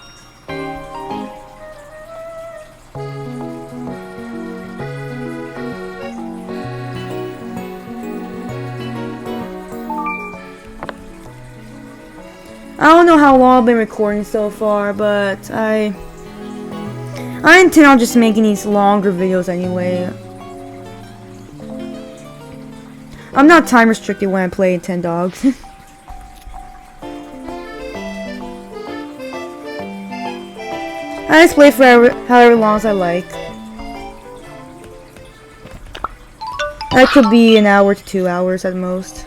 I don't know how long I've been recording so far, but I intend on just making these longer videos anyway. I'm not time restricted when I play Nintendogs. I just play for however long as I like. That could be an hour to 2 hours at most.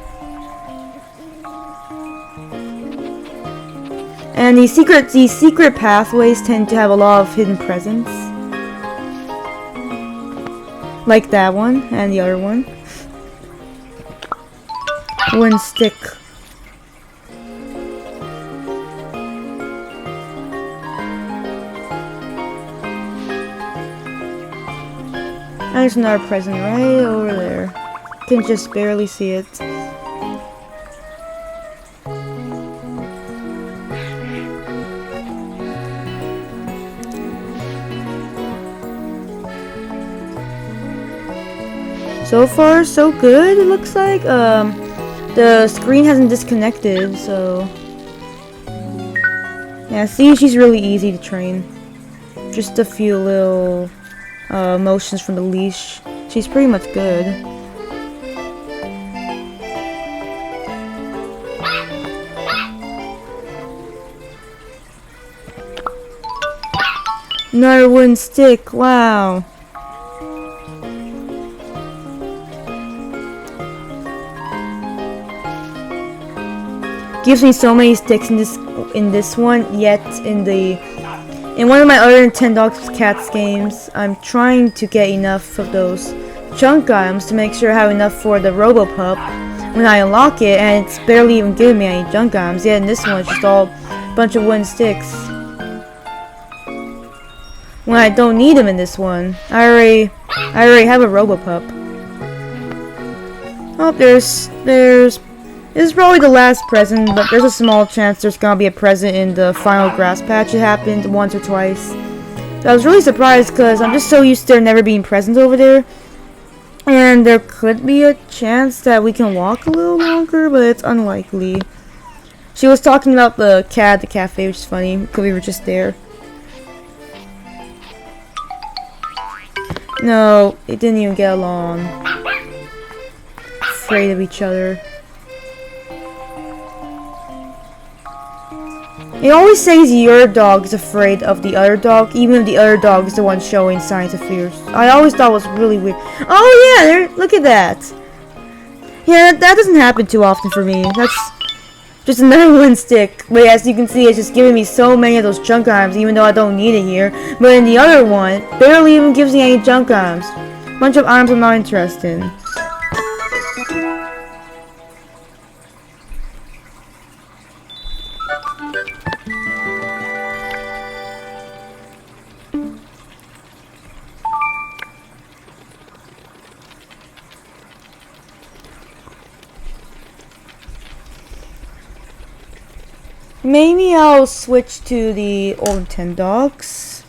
And these secret pathways tend to have a lot of hidden presents. Like that one and the other one. Wooden stick. And there's another present right over there. You can just barely see it. So far, so good, it looks like. The screen hasn't disconnected, so... Yeah, see, she's really easy to train. Just a few little motions from the leash. She's pretty much good. Another wooden stick, wow. Gives me so many sticks in this one, yet in one of my other Nintendogs+cats games, I'm trying to get enough of those junk items to make sure I have enough for the Robopup when I unlock it, and it's barely even giving me any junk items. Yet in this one, it's just all a bunch of wooden sticks. When I don't need them in this one, I already have a Robopup. Oh, this is probably the last present, but there's a small chance there's gonna be a present in the final grass patch. It happened once or twice. So I was really surprised because I'm just so used to there never being presents over there. And there could be a chance that we can walk a little longer, but it's unlikely. She was talking about the cat at the cafe, which is funny because we were just there. No, it didn't even get along. Afraid of each other. It always says your dog is afraid of the other dog, even if the other dog is the one showing signs of fear. I always thought it was really weird. Oh yeah, look at that. Yeah, that doesn't happen too often for me. That's just another wooden stick. But as you can see, it's just giving me so many of those junk items, even though I don't need it here. But in the other one, it barely even gives me any junk items. Bunch of items I'm not interested in. Maybe I'll switch to the old Nintendogs.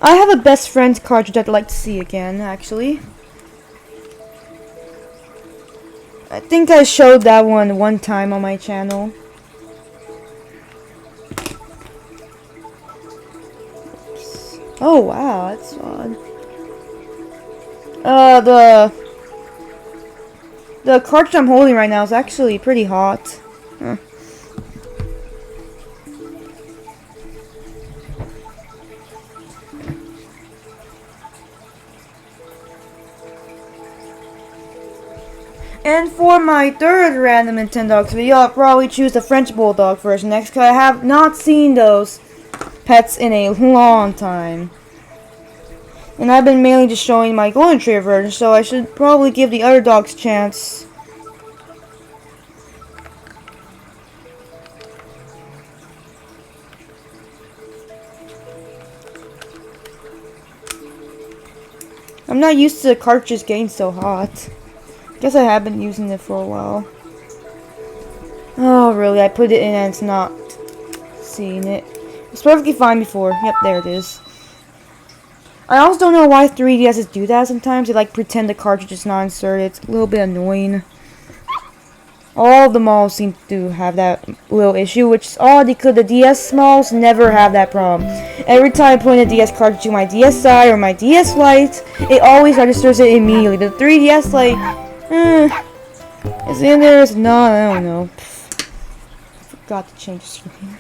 I have a best friends cartridge I'd like to see again, actually. I think I showed that one time on my channel. Oops. Oh wow, that's odd. The cartridge I'm holding right now is actually pretty hot. Huh. And for my third random Nintendogs video, I'll probably choose the French Bulldog version next, because I have not seen those pets in a long time. And I've been mainly just showing my Golden Retriever version, so I should probably give the other dogs a chance. I'm not used to the cartridges getting so hot. Guess I have been using it for a while. Oh, really? I put it in and it's not seeing it. It's perfectly fine before. Yep, there it is. I also don't know why 3DSs do that sometimes. They like pretend the cartridge is not inserted. It's a little bit annoying. All of the models seem to have that little issue, which is odd because the DS models never have that problem. Every time I put in a DS cartridge to my DSi or my DS Lite, it always registers it immediately. The 3DS Lite, it's in there, it's not, I don't know. I forgot to change the screen.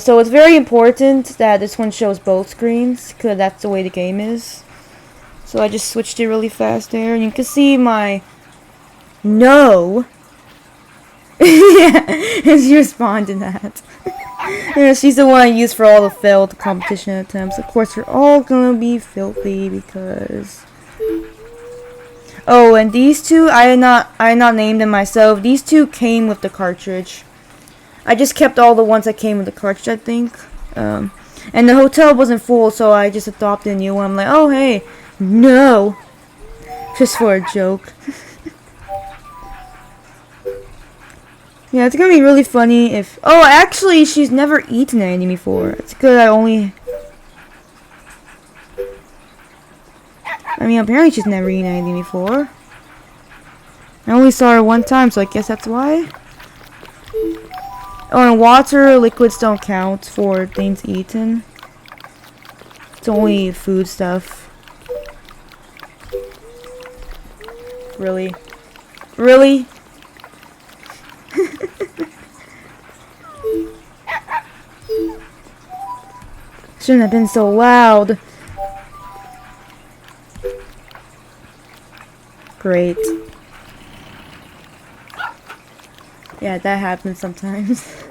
So it's very important that this one shows both screens, because that's the way the game is. So I just switched it really fast there, and you can see my no. Yeah, and she responded to that. Yeah, she's the one I use for all the failed competition attempts. Of course, they're all gonna be filthy because. Oh, and these two, I had not named them myself. These two came with the cartridge. I just kept all the ones that came with the cartridge, I think. And the hotel wasn't full, so I just adopted a new one. I'm like, oh hey, no, just for a joke. Yeah, it's gonna be really funny if... Oh, actually, she's never eaten anything before. It's good I only... I mean, apparently she's never eaten anything before. I only saw her one time, so I guess that's why. Oh, and water, liquids don't count for things eaten. It's only food stuff. Really? Really? Shouldn't have been so loud. Great. Yeah, that happens sometimes.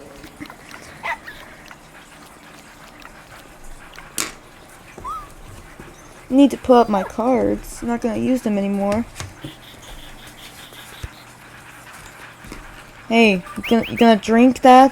I need to pull up my cards. I'm not gonna use them anymore. Hey, you gonna drink that?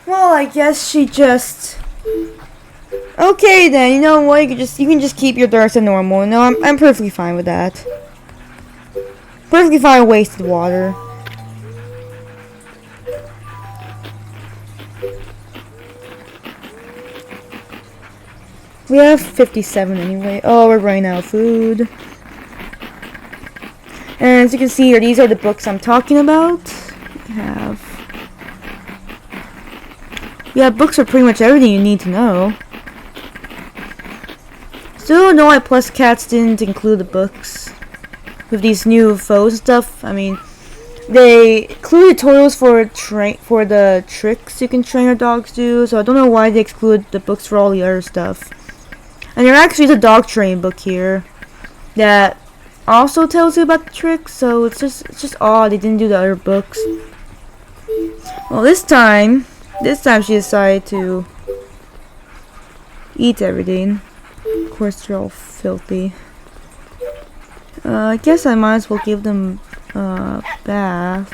Well, I guess she just... Okay then, you know what, you can just keep your thirst to normal. No, I'm perfectly fine with that. Perfectly fine with wasted water. We have 57 anyway. Oh, we're running out of food. And as you can see here, these are the books I'm talking about. We have books for pretty much everything you need to know. Still don't know why +cats didn't include the books with these new foes and stuff. I mean, they included tutorials for the tricks you can train your dogs to, so I don't know why they excluded the books for all the other stuff. And there actually is a dog training book here that also tells you about the tricks, so it's just odd they didn't do the other books. Well, this time she decided to eat everything. Of course, they're all filthy. I guess I might as well give them a bath.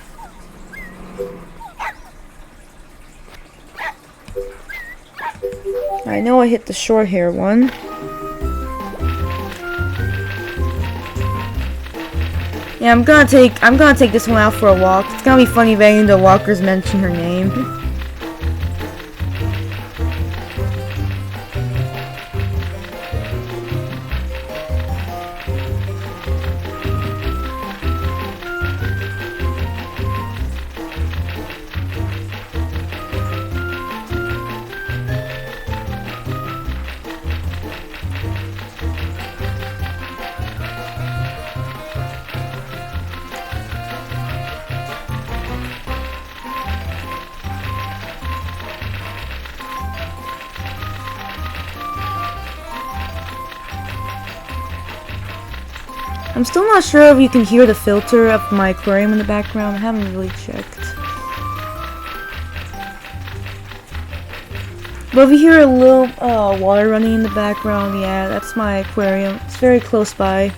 I know I hit the short hair one. Yeah, I'm gonna take this one out for a walk. It's gonna be funny if any of the walkers mention her name. I'm still not sure if you can hear the filter of my aquarium in the background. I haven't really checked. But if you hear a little water running in the background, yeah, that's my aquarium. It's very close by.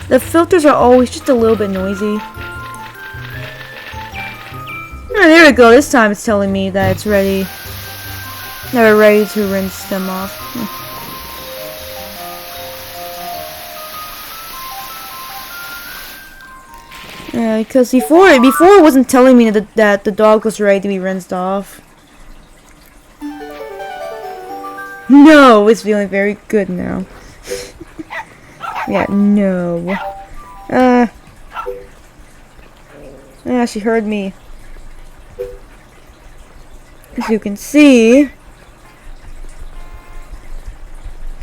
The filters are always just a little bit noisy. Oh, there we go. This time it's telling me that it's ready. That we're ready to rinse them off. Yeah, because before it wasn't telling me that the dog was ready to be rinsed off. No, it's feeling very good now. Yeah, no. Yeah, she heard me. As you can see.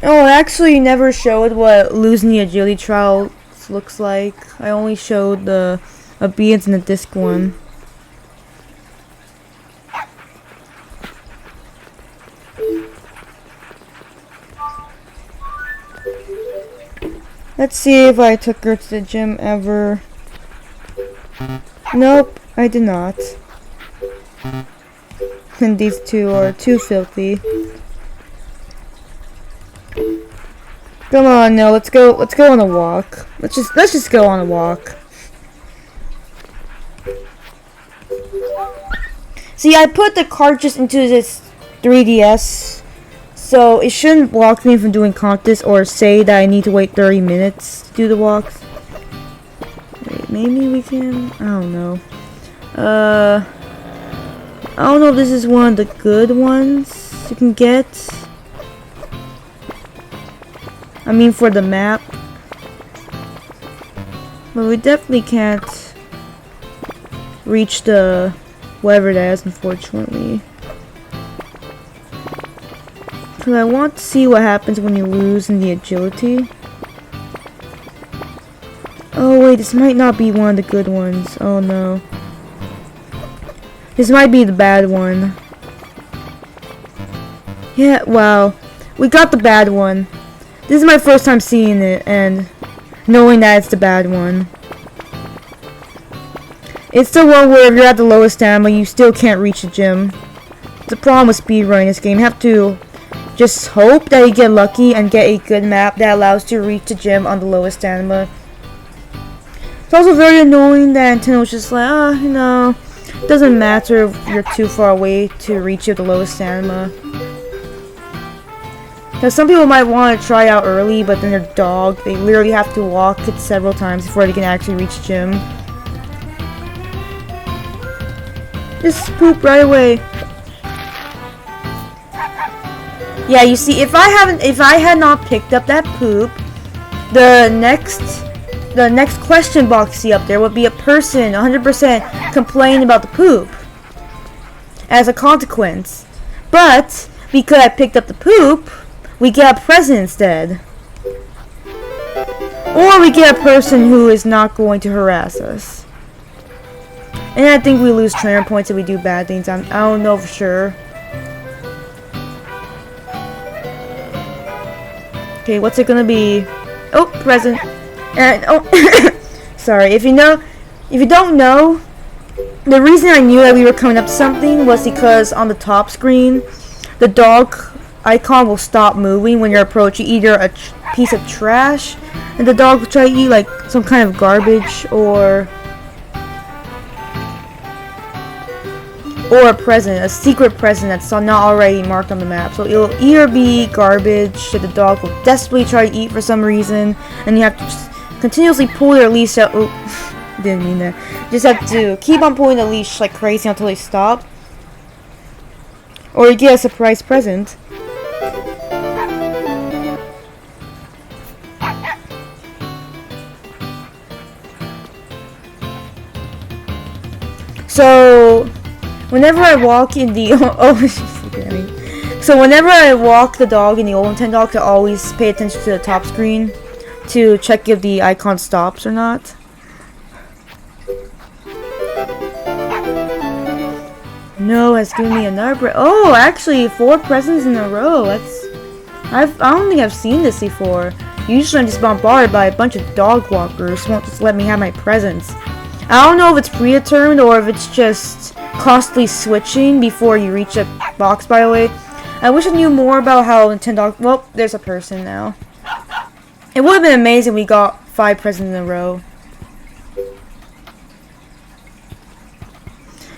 Oh, it actually never showed what losing the agility trial looks like. I only showed the obedience and the disc one. Let's see if I took her to the gym ever. Nope, I did not. And these two are too filthy. Come on, no, let's go on a walk. Let's just go on a walk. See, I put the cartridge into this 3DS, so it shouldn't block me from doing contests or say that I need to wait 30 minutes to do the walks. Wait, maybe we can, I don't know. I don't know if this is one of the good ones you can get. I mean, for the map. But we definitely can't reach the whatever it is, unfortunately. Because I want to see what happens when you lose in the agility. Oh wait, this might not be one of the good ones. Oh no. This might be the bad one. Yeah, wow. We got the bad one. This is my first time seeing it and knowing that it's the bad one. It's the one where if you're at the lowest stamina, you still can't reach the gym. The problem with speedrunning this game, you have to just hope that you get lucky and get a good map that allows you to reach the gym on the lowest stamina. It's also very annoying that Nintendo's just like, you know, it doesn't matter if you're too far away to reach the lowest stamina. Because some people might want to try out early, but then their dog, they literally have to walk it several times before they can actually reach gym. Just poop right away. Yeah, you see, if I had not picked up that poop, the next question box you see up there would be a person 100% complaining about the poop as a consequence. But because I picked up the poop, we get a present instead. Or we get a person who is not going to harass us. And I think we lose trainer points if we do bad things. I don't know for sure. Okay, what's it gonna be? Oh, present. And oh, sorry. If you don't know, the reason I knew that we were coming up to something was because on the top screen, the dog icon will stop moving when you're approaching either a piece of trash, and the dog will try to eat like some kind of garbage or a present, a secret present that's not already marked on the map. So it'll either be garbage that the dog will desperately try to eat for some reason, and you have to just continuously pull their leash out. Oh, didn't mean that. You just have to keep on pulling the leash like crazy until they stop. Or you get a surprise present. So whenever I walk in the So whenever I walk the dog in the old Nintendogs, I always pay attention to the top screen to check if the icon stops or not. No, has given me another oh, actually 4 presents in a row. I don't think I've seen this before. Usually I'm just bombarded by a bunch of dog walkers who won't just let me have my presents. I don't know if it's predetermined or if it's just constantly switching before you reach a box, by the way. I wish I knew more about how Nintendo... Well, there's a person now. It would have been amazing if we got 5 presents in a row.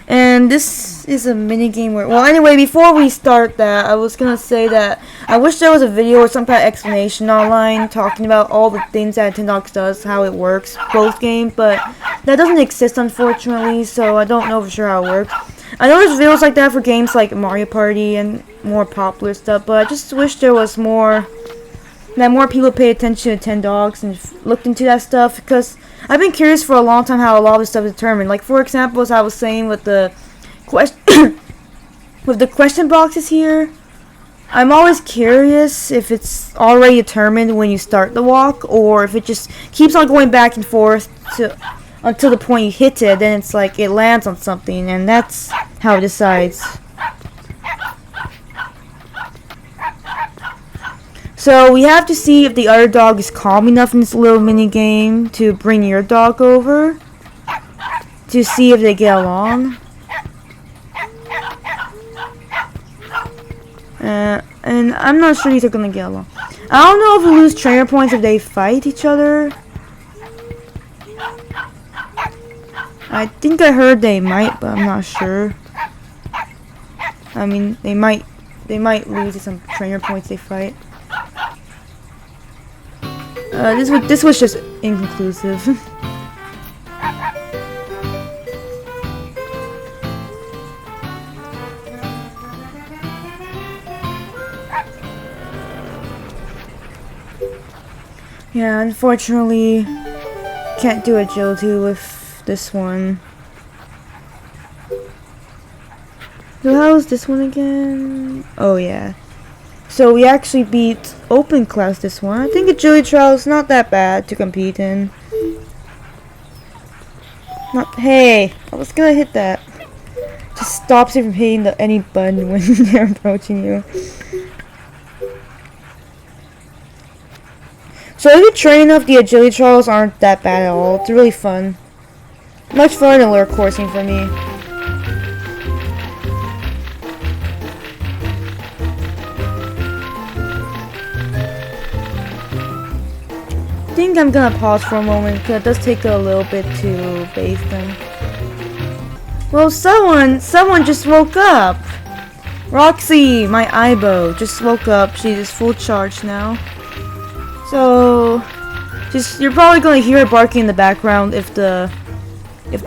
And this is a mini game where... Well, anyway, before we start that, I was gonna say that I wish there was a video or some kind of explanation online talking about all the things that Nintendogs does, how it works, both games, but that doesn't exist, unfortunately, so I don't know for sure how it works. I know there's videos like that for games like Mario Party and more popular stuff, but I just wish there was more... that more people pay attention to Nintendogs and looked into that stuff, because I've been curious for a long time how a lot of this stuff is determined. Like, for example, as I was saying with the question boxes here, I'm always curious if it's already determined when you start the walk, or if it just keeps on going back and forth until the point you hit it, then it's like it lands on something, and that's how it decides. So we have to see if the other dog is calm enough in this little mini game to bring your dog over to see if they get along. And I'm not sure these are gonna get along. I don't know if we lose trainer points if they fight each other. I think I heard they might, but I'm not sure. I mean, they might lose some trainer points they fight. This was just inconclusive. Yeah, unfortunately, can't do agility with this one. So how's this one again? Oh yeah. So we actually beat open class this one. I think agility trial is not that bad to compete in. Hey, I was gonna hit that. Just stops you from hitting any button when they're approaching you. So if you train enough, the agility trials aren't that bad at all. It's really fun. Much fun than lure coursing for me. I think I'm gonna pause for a moment because it does take a little bit to bathe them. Well, someone just woke up. Roxy, my Aibo, just woke up. She's full charge now. So, you're probably gonna hear her barking in the background if the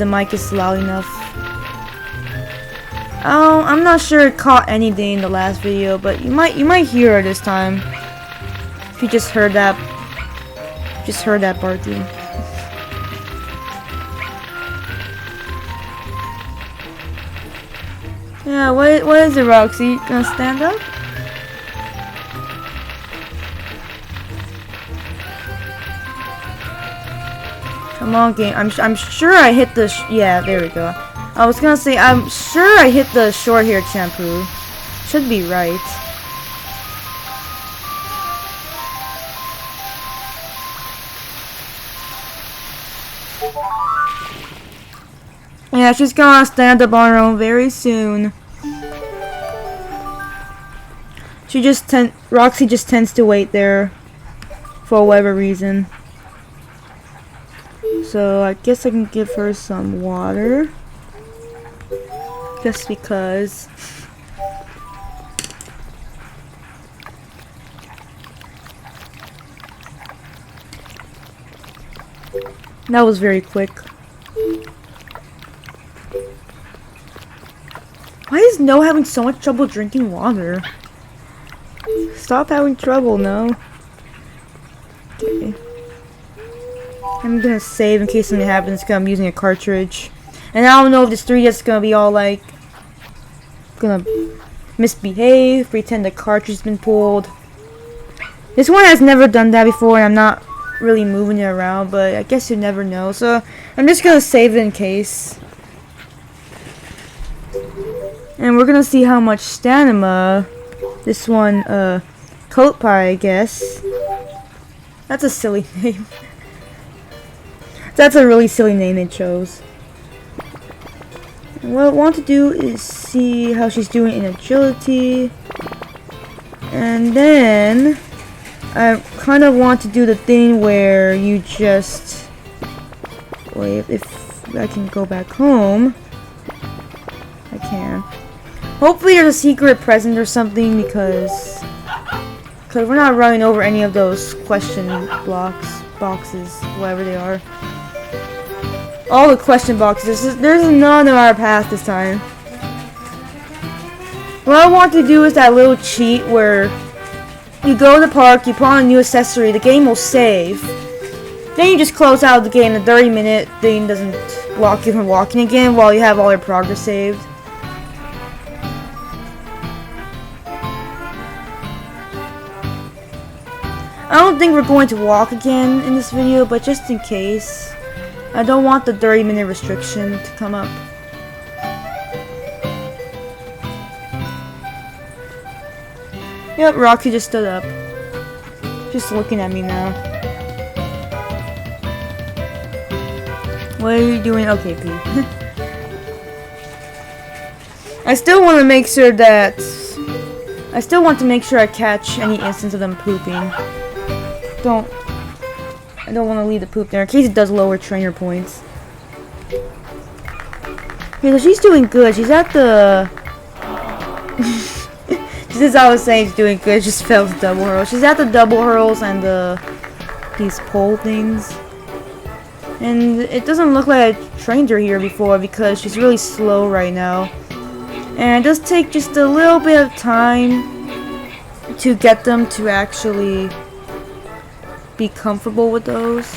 mic is loud enough. Oh, I'm not sure it caught anything in the last video, but you might hear her this time. If you just heard that barking. Yeah, what is it, Roxy? You gonna stand up? Come on, game. I'm sure I hit the yeah, there we go. I was gonna say I'm sure I hit the short-haired shampoo. Should be right. Yeah, she's gonna stand up on her own very soon. Roxy just tends to wait there for whatever reason. So I guess I can give her some water. Just because. That was very quick. Why is No having so much trouble drinking water? Stop having trouble, No. Okay. I'm gonna save in case something happens because I'm using a cartridge. And I don't know if this 3DS is gonna be all like... gonna misbehave, pretend the cartridge has been pulled. This one has never done that before and I'm not really moving it around, but I guess you never know. So I'm just gonna save it in case. And we're gonna see how much stamina this one Coat pie, I guess. That's a silly name. That's a really silly name it chose. And what I want to do is see how she's doing in agility. And then I kind of want to do the thing where you just wait. If I can go back home, I can. Hopefully there's a secret present or something because we're not running over any of those question boxes, whatever they are. All the question boxes. There's none of our path this time. What I want to do is that little cheat where you go to the park, you put on a new accessory, the game will save. Then you just close out the game. The 30-minute thing doesn't block you from walking again while you have all your progress saved. I don't think we're going to walk again in this video, but just in case, I don't want the 30-minute restriction to come up. Yep, Roxy just stood up. Just looking at me now. What are you doing? Okay, Pete. I still want to make sure that... I still want to make sure I catch any instance of them pooping. I don't want to leave the poop there in case it does lower trainer points. Okay, so she's doing good. She's at the... Just as I was saying, she's doing good. Just failed the double hurl. She's at the double hurls and these pole things. And it doesn't look like I trained her here before because she's really slow right now. And it does take just a little bit of time to get them to actually be comfortable with those.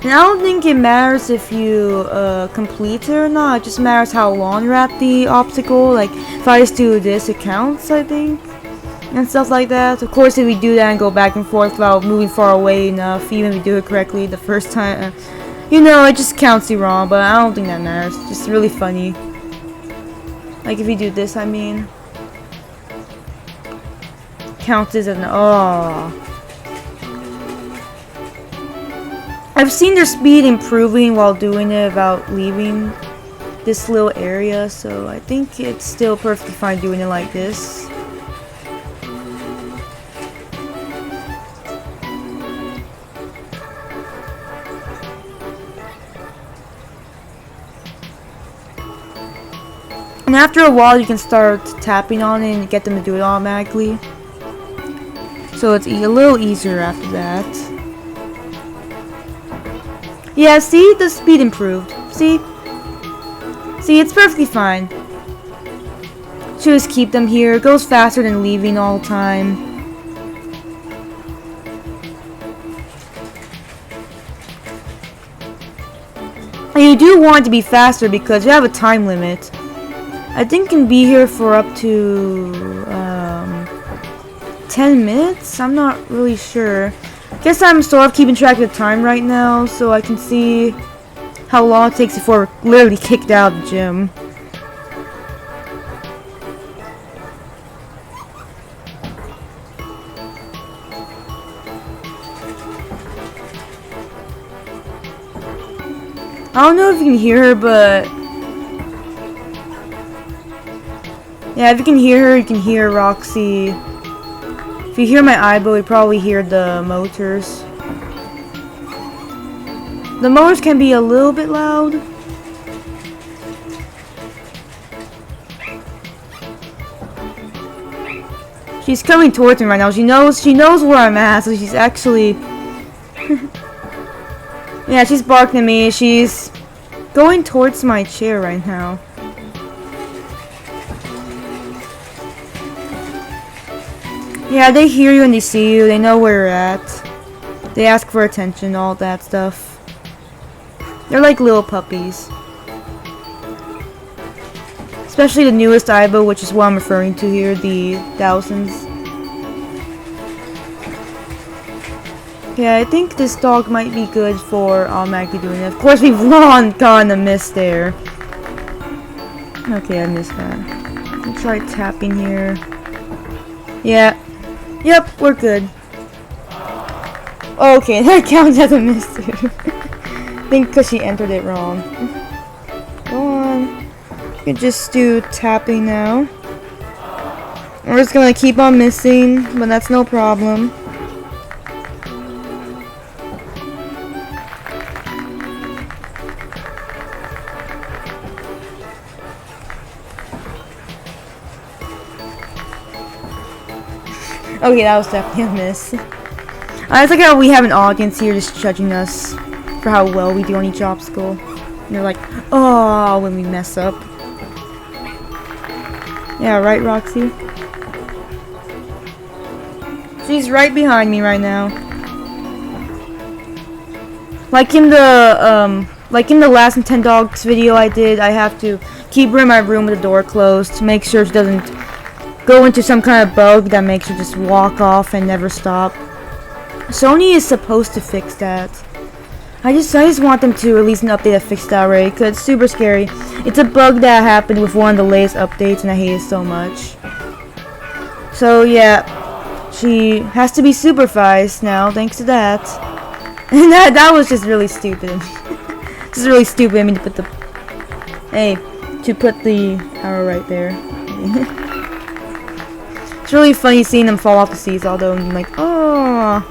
And I don't think it matters if you complete it or not. It just matters how long you're at the obstacle. Like, if I just do this, it counts, I think. And stuff like that. Of course, if we do that and go back and forth without moving far away enough, even if we do it correctly the first time, you know, it just counts you wrong. But I don't think that matters. It's just really funny. Like, if you do this, I mean. Counts as an... Oh. I've seen their speed improving while doing it without leaving this little area, so I think it's still perfectly fine doing it like this. And after a while you can start tapping on it and get them to do it automatically. So it's a little easier after that. Yeah, see? The speed improved. See? See, it's perfectly fine. Just keep them here. It goes faster than leaving all the time. And you do want it to be faster because you have a time limit. I think it can be here for up to 10 minutes? I'm not really sure. Guess I'm sort of keeping track of the time right now so I can see how long it takes before we're literally kicked out of the gym. I don't know if you can hear her, but yeah, if you can hear her, you can hear Roxy. If you hear my eyeball, you probably hear the motors. The motors can be a little bit loud. She's coming towards me right now. She knows where I'm at, so she's actually yeah, she's barking at me. She's going towards my chair right now. Yeah, they hear you and they see you. They know where you're at. They ask for attention, all that stuff. They're like little puppies. Especially the newest Aibo, which is what I'm referring to here, the thousands. Yeah, I think this dog might be good for automatically doing it. Of course, we've long gone a miss there. Okay, I missed that. Let's try tapping here. Yeah. Yep, we're good. Okay, that counts as a miss too. I think because she entered it wrong. Go on. You can just do tapping now. We're just gonna keep on missing, but that's no problem. Okay, that was definitely a miss. I just like how we have an audience here just judging us for how well we do on each obstacle. And they're like, oh, when we mess up. Yeah, right, Roxy? She's right behind me right now. Like in the last Nintendogs video I did, I have to keep her in my room with the door closed to make sure she doesn't go into some kind of bug that makes her just walk off and never stop. Sony is supposed to fix that. I just want them to release an update that fixed that already, because it's super scary. It's a bug that happened with one of the latest updates, and I hate it so much. So yeah, she has to be supervised now, thanks to that. And that was just really stupid. Just really stupid. I mean, to put the arrow right there. It's really funny seeing them fall off the seesaw, though, and I'm like, oh.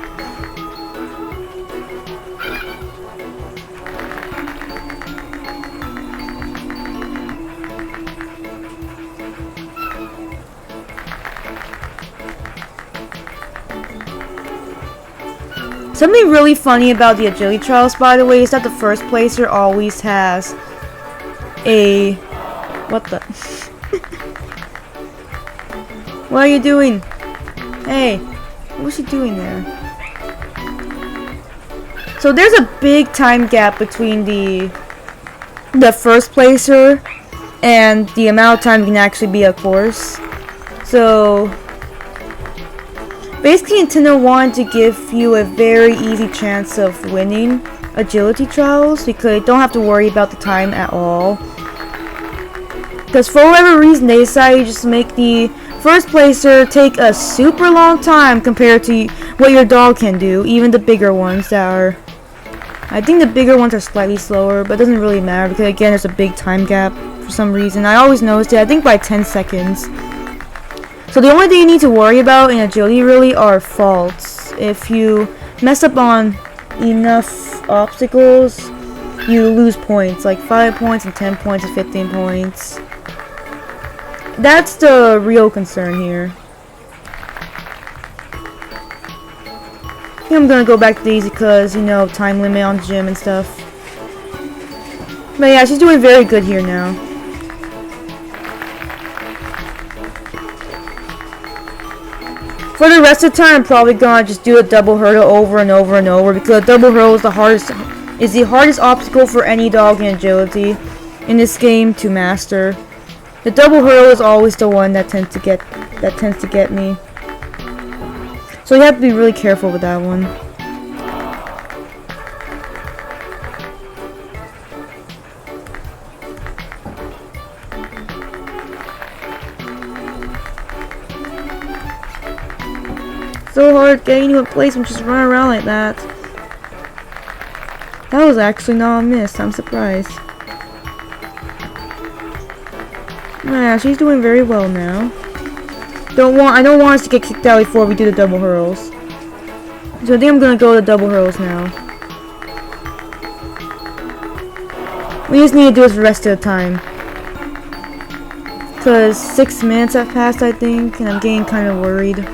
Something really funny about the agility trials, by the way, is that the first placer always has a... What the... What are you doing? Hey, what's she doing there? So there's a big time gap between the first placer and the amount of time you can actually be a course. So... Basically, Nintendo wanted to give you a very easy chance of winning agility trials because you don't have to worry about the time at all. Because for whatever reason, they decided to just make the first placer take a super long time compared to what your dog can do. Even the bigger ones that are... I think the bigger ones are slightly slower, but it doesn't really matter because again, there's a big time gap for some reason. I always noticed it, I think by 10 seconds. So the only thing you need to worry about in agility really are faults. If you mess up on enough obstacles, you lose points, like 5 points and 10 points and 15 points. That's the real concern here. I think I'm gonna go back to the easy because, you know, time limit on gym and stuff. But yeah, she's doing very good here now. For the rest of the time, I'm probably gonna just do a double hurdle over and over and over because double hurdle is the hardest obstacle for any dog in agility in this game to master. The double hurdle is always the one that tends to get me. So you have to be really careful with that one. So hard getting to a place and just run around like that. That was actually not a miss. I'm surprised. Yeah, she's doing very well now. I don't want us to get kicked out before we do the double hurls. So I think I'm gonna go to the double hurls now. We just need to do this the rest of the time. Because 6 minutes have passed, I think, and I'm getting kind of worried.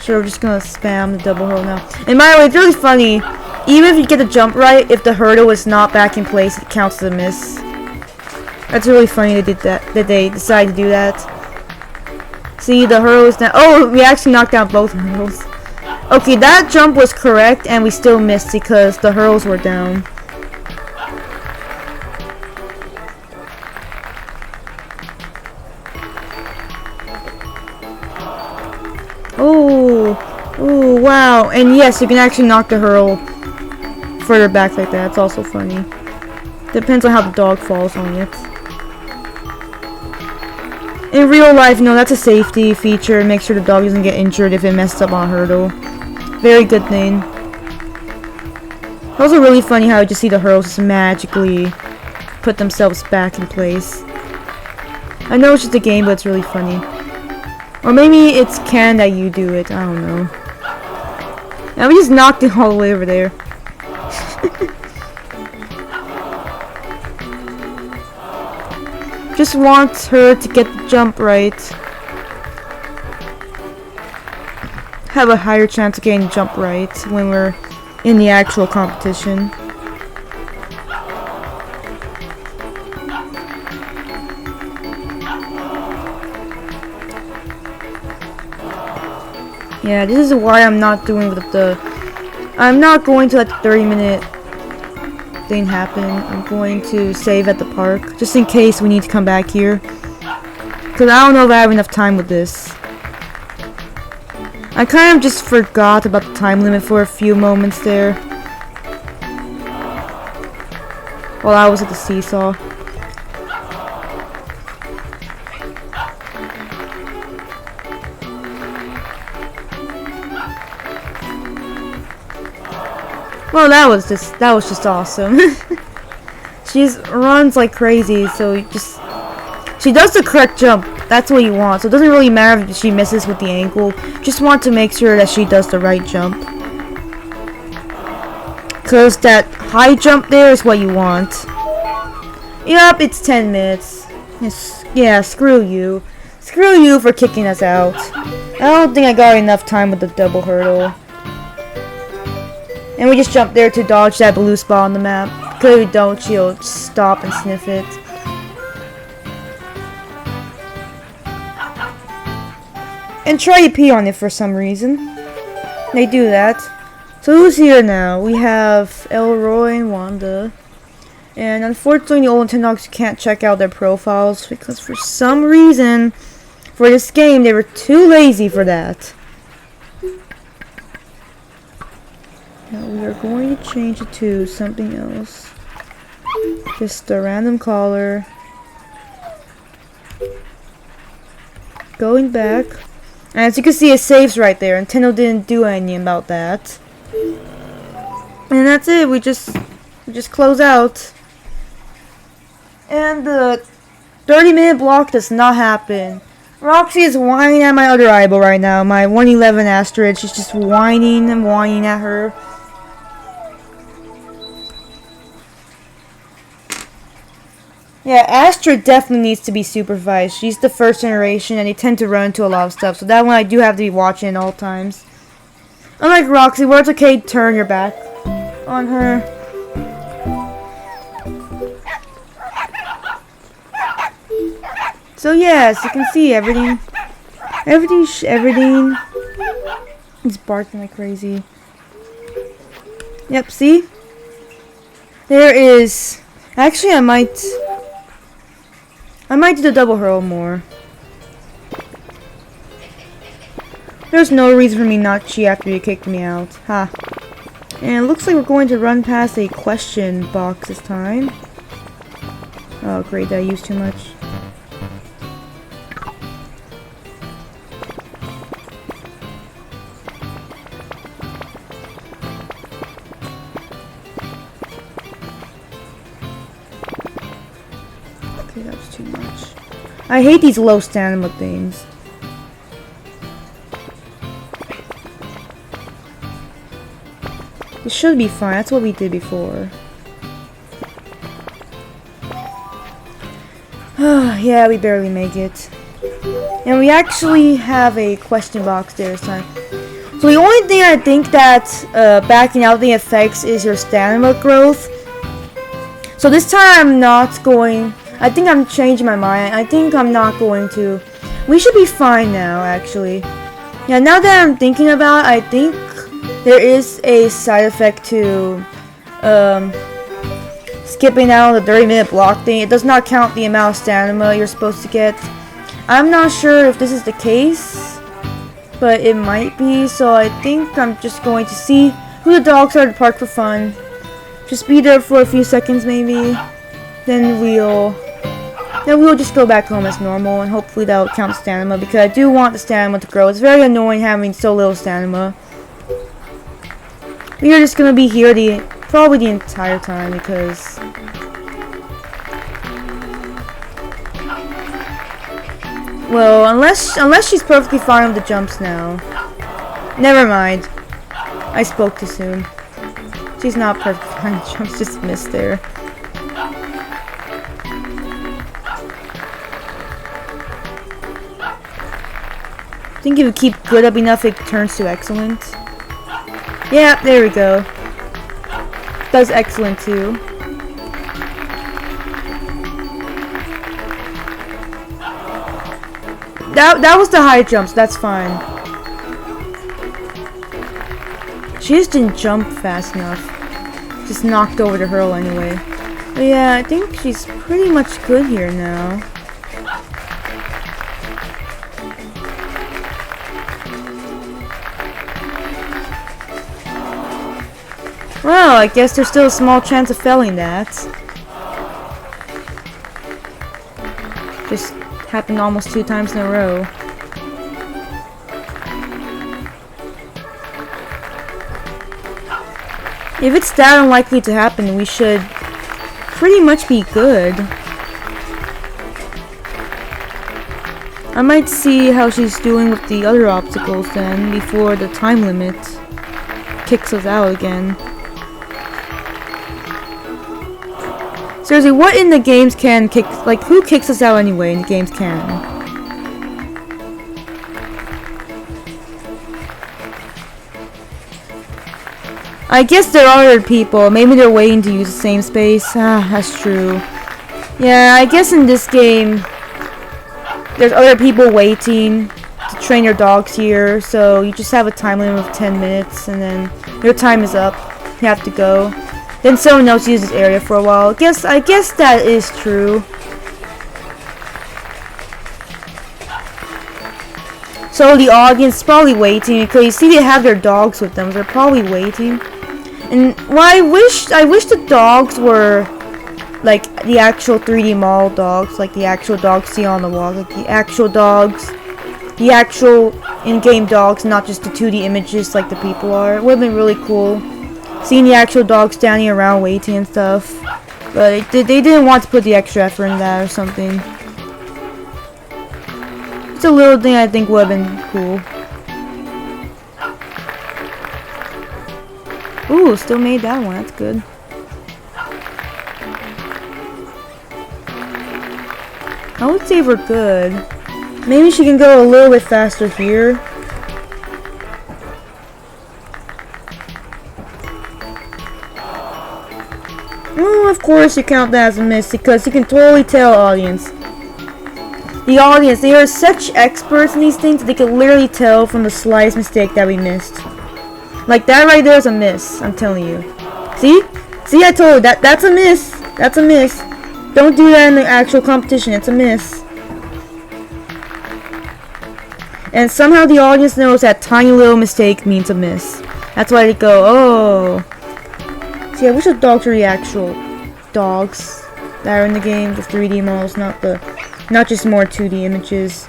So we're just gonna spam the double hurdle now. And by the way, it's really funny. Even if you get the jump right, if the hurdle is not back in place, it counts as a miss. That's really funny they did that. That they decided to do that. See, the hurdle is now. Oh, we actually knocked down both hurdles. Okay, that jump was correct, and we still missed because the hurdles were down. Oh, wow. And yes, you can actually knock the hurl further back like that. It's also funny. Depends on how the dog falls on it. In real life, that's a safety feature. Make sure the dog doesn't get injured if it messes up on a hurdle. Very good thing. Also really funny how you just see the hurdles just magically put themselves back in place. I know it's just a game, but it's really funny. Or maybe it's canon that you do it. I don't know. And we just knocked it all the way over there. Just want her to get the jump right. Have a higher chance of getting the jump right when we're in the actual competition. Yeah, this is why I'm not doing I'm not going to let the 30-minute thing happen. I'm going to save at the park, just in case we need to come back here. Because I don't know if I have enough time with this. I kind of just forgot about the time limit for a few moments there. While I was at the seesaw. Well, that was just awesome. She just runs like crazy, so she does the correct jump. That's what you want. So it doesn't really matter if she misses with the ankle. Just want to make sure that she does the right jump. Cause that high jump there is what you want. Yup, it's 10 minutes. Yeah, screw you. Screw you for kicking us out. I don't think I got enough time with the double hurdle. And we just jump there to dodge that blue spot on the map. Because if we don't, she'll stop and sniff it. And try to pee on it for some reason. They do that. So who's here now? We have Elroy and Wanda. And unfortunately, the old Nintendogs can't check out their profiles. Because for some reason, for this game, they were too lazy for that. Now we are going to change it to something else. Just a random caller. Going back. And as you can see, it saves right there. Nintendo didn't do anything about that. And that's it. We just close out. And the 30-minute block does not happen. Roxy is whining at my other eyeball right now. My 111 Astrid. She's just whining and whining at her. Yeah, Astrid definitely needs to be supervised. She's the first generation, and they tend to run into a lot of stuff. So that one I do have to be watching at all times. Unlike Roxy, where it's okay to turn your back on her. So yeah, as you can see, everything is barking like crazy. Yep, see? There is... Actually, I might do the double hurl more. There's no reason for me not to cheat after you kicked me out. Ha. And it looks like we're going to run past a question box this time. Oh great, did I use too much? Okay, that was too much. I hate these low stamina things. It should be fine. That's what we did before. Yeah, we barely make it. And we actually have a question box there this time. So the only thing I think that backing out the effects is your stamina growth. So this time I'm not going... I think I'm changing my mind. I think I'm not going to... We should be fine now, actually. Yeah, now that I'm thinking about it, I think there is a side effect to skipping out on the 30-minute block thing. It does not count the amount of stamina you're supposed to get. I'm not sure if this is the case, but it might be. So I think I'm just going to see who the dogs are at the park for fun. Just be there for a few seconds maybe. Then then we'll just go back home as normal, and hopefully that'll count stamina, because I do want the stamina to grow. It's very annoying having so little stamina. We are just gonna be here probably the entire time, because well, unless she's perfectly fine with the jumps now. Never mind. I spoke too soon. She's not perfectly fine with the jumps, just missed there. I think if you keep good up enough, it turns to excellent. Yeah, there we go. Does excellent too. That was the high jumps, that's fine. She just didn't jump fast enough. Just knocked over the hurl anyway. But yeah, I think she's pretty much good here now. Well, I guess there's still a small chance of failing that. Just happened almost 2 times in a row. If it's that unlikely to happen, we should pretty much be good. I might see how she's doing with the other obstacles then, before the time limit kicks us out again. Seriously, what in the games can kick, like, who kicks us out anyway in the games can? I guess there are other people, maybe they're waiting to use the same space. Ah, that's true. Yeah, I guess in this game, there's other people waiting to train your dogs here, so you just have a time limit of 10 minutes, and then your time is up, you have to go. Then someone else uses this area for a while. I guess that is true. So the audience is probably waiting, because you see they have their dogs with them, so they're probably waiting. And well, I wish the dogs were like the actual 3D model dogs, like the actual dogs see on the wall, like the actual dogs, the actual in-game dogs, not just the 2D images like the people are. It would have been really cool. Seeing the actual dogs standing around waiting and stuff, but they didn't want to put the extra effort in that or something. It's a little thing I think would have been cool. Ooh, still made that one, that's good. I would say we're good. Maybe she can go a little bit faster here. Of course you count that as a miss, because you can totally tell, audience. The audience, they are such experts in these things, they can literally tell from the slightest mistake that we missed. Like that right there is a miss, I'm telling you. See? See, I told you, that's a miss. That's a miss. Don't do that in the actual competition, it's a miss. And somehow the audience knows that tiny little mistake means a miss. That's why they go, oh. See, I wish the dogs were the actual dogs that are in the game, the 3D models, not just more 2D images.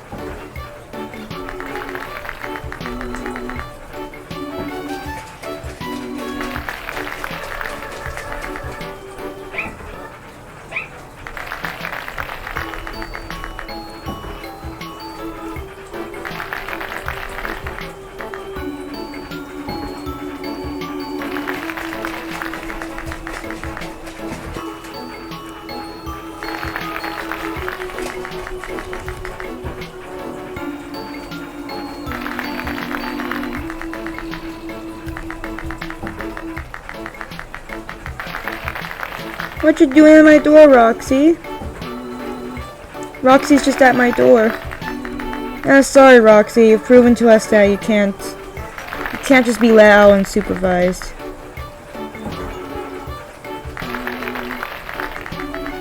What you doing at my door, Roxy? Roxy's just at my door. Sorry, Roxy. You've proven to us that you can't just be let out unsupervised.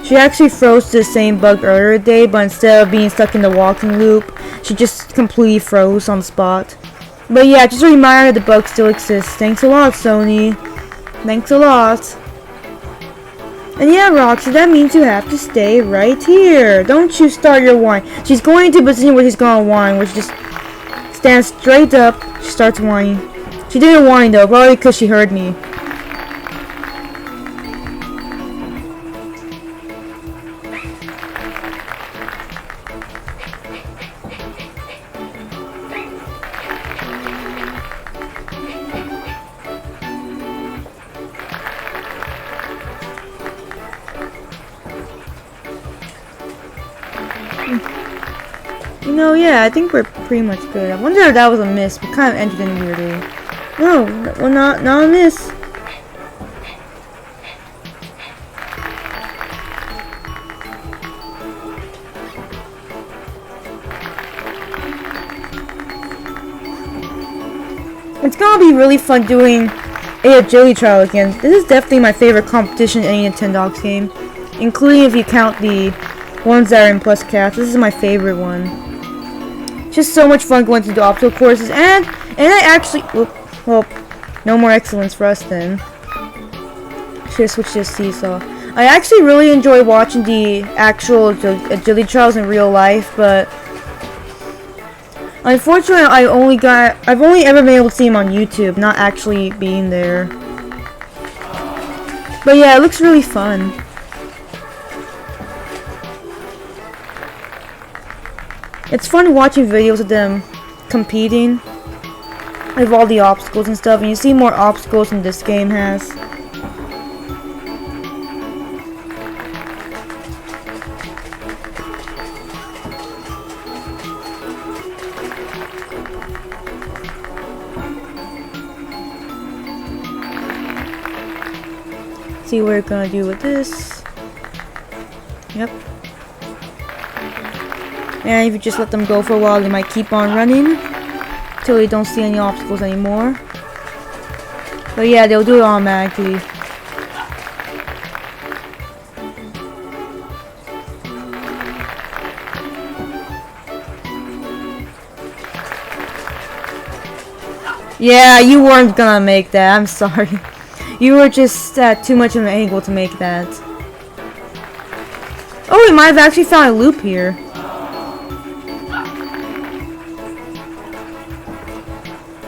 She actually froze to the same bug earlier today, but instead of being stuck in the walking loop, she just completely froze on the spot. But yeah, just a reminder that the bug still exists. Thanks a lot, Sony. Thanks a lot. And yeah, Roxy, that means you have to stay right here. Don't you start your whine. She's going to a position where she's gonna whine, where she just stands straight up. She starts whining. She didn't whine though, probably because she heard me. You know, yeah, I think we're pretty much good. I wonder if that was a miss. We kind of ended in weirdly. No, well, not a miss. It's gonna be really fun doing a agility trial again. This is definitely my favorite competition in any Nintendogs game, including if you count the ones that are in +cats. This is my favorite one. Just so much fun going through the obstacle courses, and I actually, well, no more excellence for us then. Should have switched to Seesaw. I actually really enjoy watching the actual agility trials in real life, but unfortunately, I've only ever been able to see them on YouTube, not actually being there. But yeah, it looks really fun. It's fun watching videos of them competing with all the obstacles and stuff, and you see more obstacles than this game has. See what we're gonna do with this. Yep. And if you just let them go for a while, they might keep on running until they don't see any obstacles anymore. But yeah, they'll do it automatically. Yeah, you weren't gonna make that. I'm sorry. You were just at too much of an angle to make that. Oh, we might have actually found a loop here.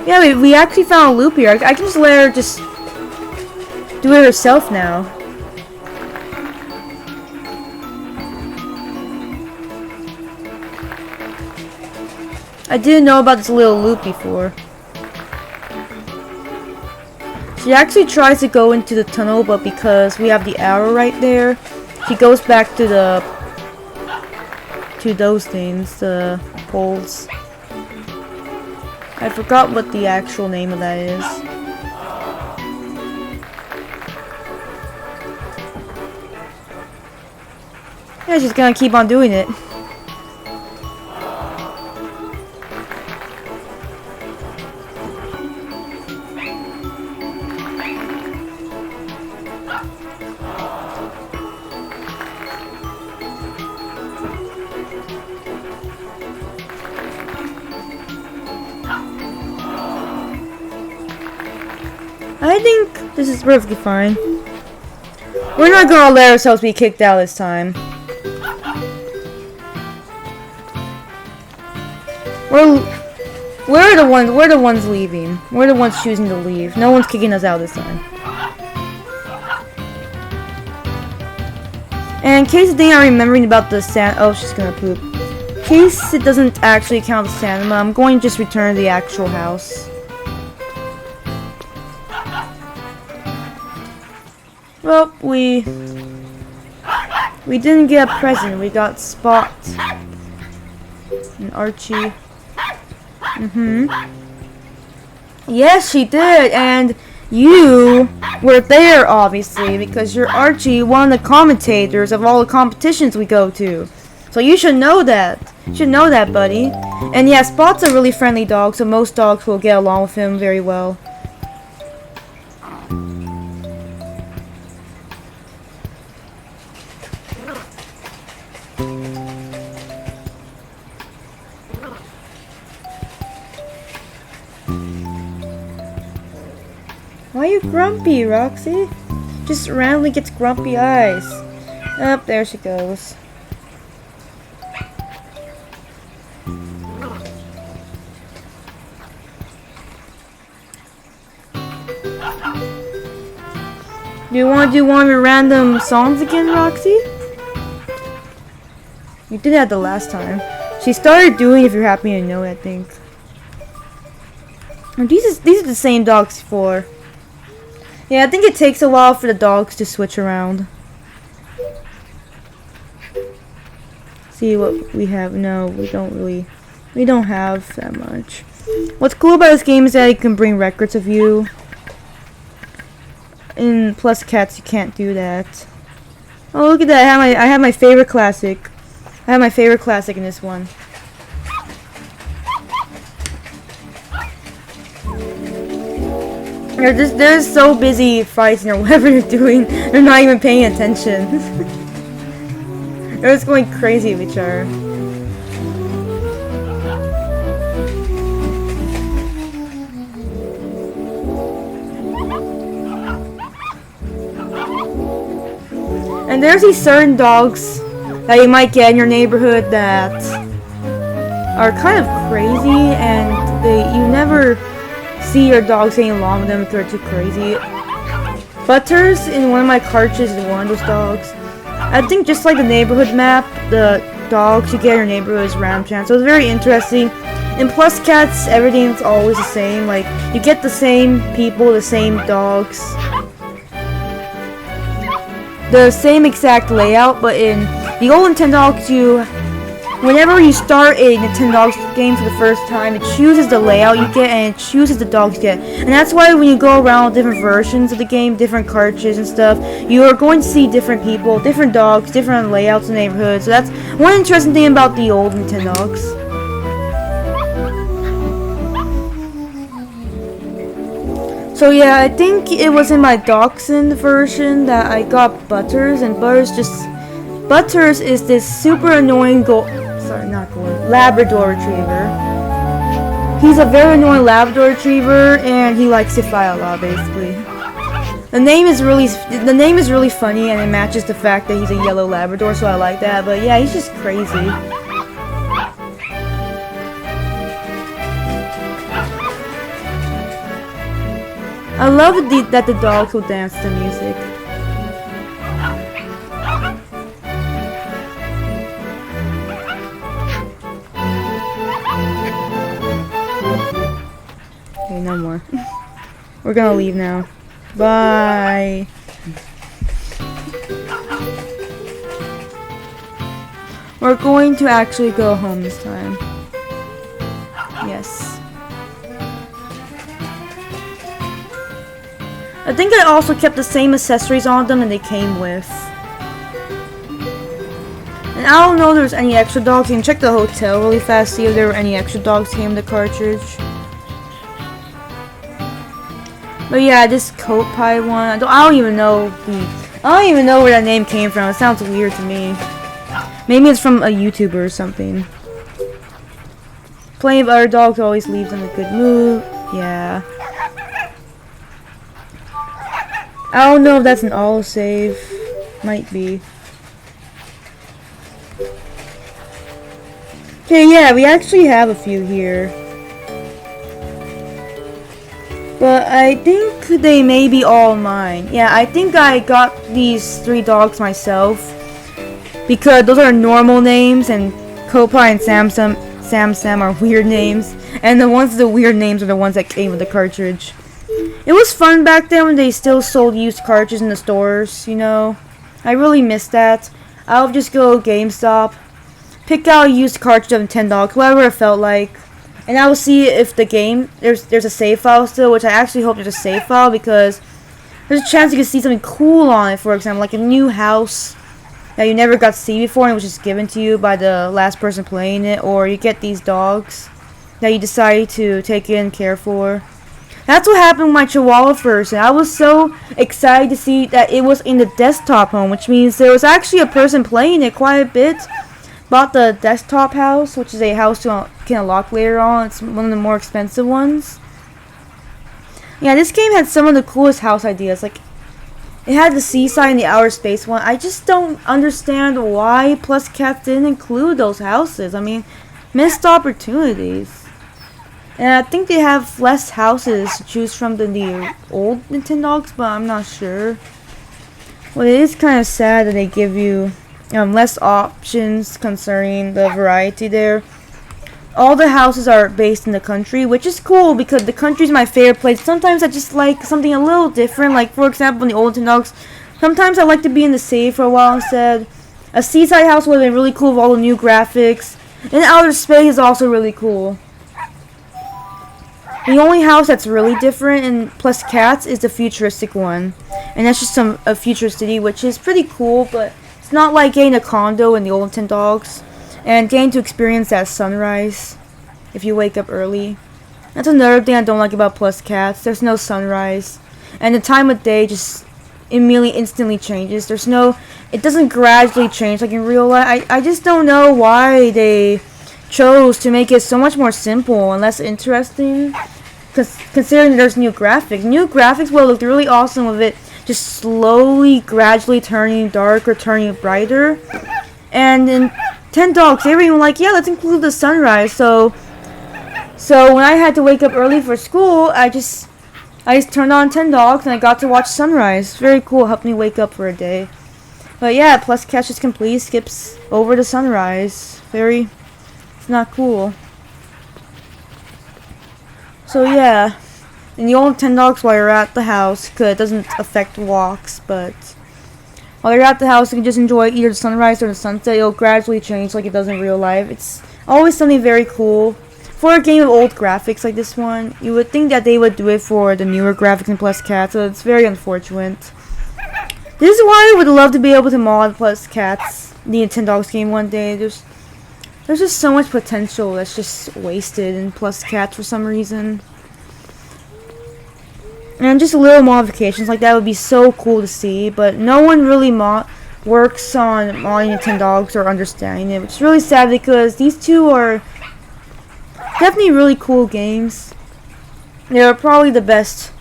Yeah, we actually found a loop here. I can just let her just do it herself now. I didn't know about this little loop before. She actually tries to go into the tunnel, but because we have the arrow right there, she goes back to those things, the poles. I forgot what the actual name of that is. Yeah, she's gonna keep on doing it. I think this is perfectly fine. We're not gonna let ourselves be kicked out this time. We're the ones leaving. We're the ones choosing to leave. No one's kicking us out this time. And in case they aren't remembering about the sand, oh, she's gonna poop. In case it doesn't actually count the sand, I'm going to just return to the actual house. Well, we didn't get a present. We got Spot and Archie. Yes, she did, and you were there, obviously, because you're Archie, one of the commentators of all the competitions we go to. So you should know that. You should know that, buddy. And yeah, Spot's a really friendly dog, so most dogs will get along with him very well. Why are you grumpy, Roxy? just randomly gets grumpy eyes. Up there she goes. Do you want to do one of your random songs again, Roxy? You did that the last time. She started doing If You're Happy to Know It, I think. And these are the same dogs before. Yeah, I think it takes a while for the dogs to switch around. See what we have. No, we don't have that much. What's cool about this game is that you can bring records of you. In Plus Cats, you can't do that. Oh, look at that! I have my favorite classic. I have my favorite classic in this one. They're so busy fighting or whatever they're doing. They're not even paying attention. They're just going crazy with each other. And there's these certain dogs that you might get in your neighborhood that are kind of crazy, and you never see your dogs getting along with them if they're too crazy. Butters in one of my cartridges is one of those dogs. I think just like the neighborhood map, the dogs you get in your neighborhood is random chance. So it's very interesting. In Plus Cats, everything's always the same. Like, you get the same people, the same dogs. The same exact layout, but in the old Nintendogs, whenever you start a Nintendogs game for the first time, it chooses the layout you get and it chooses the dogs you get. And that's why when you go around different versions of the game, different cartridges and stuff, you are going to see different people, different dogs, different layouts in the neighborhood. So that's one interesting thing about the old Nintendogs. So yeah, I think it was in my Dachshund version that I got Butters, and Butters is this super annoying Labrador Retriever. He's a very annoying Labrador Retriever, and he likes to fight a lot, basically. The name is really funny, and it matches the fact that he's a yellow Labrador, so I like that. But yeah, he's just crazy. I love that the dogs will dance to music. Okay, no more. We're gonna leave now. Bye. We're going to actually go home this time. Yes. I think I also kept the same accessories on them that they came with. And I don't know if there's any extra dogs. You can check the hotel really fast, see if there were any extra dogs came in the cartridge. But yeah, this coat pie one, I don't even know where that name came from. It sounds weird to me. Maybe it's from a YouTuber or something. Playing with other dogs always leaves in a good mood. Yeah. I don't know if that's an autosave. Might be. Okay, yeah, we actually have a few here. But I think they may be all mine. Yeah, I think I got these 3 dogs myself. Because those are normal names, and Kopai and Sam are weird names. And the ones with the weird names are the ones that came with the cartridge. It was fun back then when they still sold used cartridges in the stores, you know. I really miss that. I'll just go GameStop, pick out a used cartridge of $10, whatever it felt like, and I will see if the game there's a save file still, which I actually hope there's a save file because there's a chance you can see something cool on it. For example, like a new house that you never got to see before and it was just given to you by the last person playing it, or you get these dogs that you decide to take in and care for. That's what happened with my Chihuahua first, and I was so excited to see that it was in the desktop home, which means there was actually a person playing it quite a bit. Bought the desktop house, which is a house you can unlock later on. It's one of the more expensive ones. Yeah, this game had some of the coolest house ideas. Like, It had the seaside and the outer space one. I just don't understand why Plus Cats didn't include those houses. I mean, missed opportunities. And I think they have less houses to choose from than the old Nintendogs, but I'm not sure. Well, it is kind of sad that they give you less options concerning the variety there. All the houses are based in the country, which is cool because the country is my favorite place. Sometimes I just like something a little different. Like, for example, in the old Nintendogs, sometimes I like to be in the city for a while instead. A seaside house would have been really cool with all the new graphics. And outer space is also really cool. The only house that's really different in Plus Cats is the futuristic one. And that's just a future city, which is pretty cool, but it's not like getting a condo in the old Nintendogs. And getting to experience that sunrise if you wake up early. That's another thing I don't like about Plus Cats. There's no sunrise. And the time of day just immediately instantly changes. It doesn't gradually change like in real life. I just don't know why they chose to make it so much more simple and less interesting. Considering there's new graphics. New graphics will look really awesome with it just slowly, gradually turning darker, turning brighter. And in Nintendogs, they were even like, yeah, let's include the sunrise. So when I had to wake up early for school, I just turned on Nintendogs and I got to watch sunrise. Very cool, helped me wake up for a day. But yeah, Plus Cats just completely skips over the sunrise. It's not cool. So yeah, in the old Nintendogs, while you're at the house, cause it doesn't affect walks, but while you're at the house, you can just enjoy either the sunrise or the sunset. It'll gradually change like it does in real life. It's always something very cool. For a game of old graphics like this one, you would think that they would do it for the newer graphics in Plus Cats, so it's very unfortunate. This is why I would love to be able to mod Plus Cats, the Nintendogs game one day. There's just so much potential that's just wasted in Plus Cats for some reason. And just little modifications like that would be so cool to see, but no one really works on modding Nintendogs or understanding it, which is really sad because these two are definitely really cool games. They're probably the best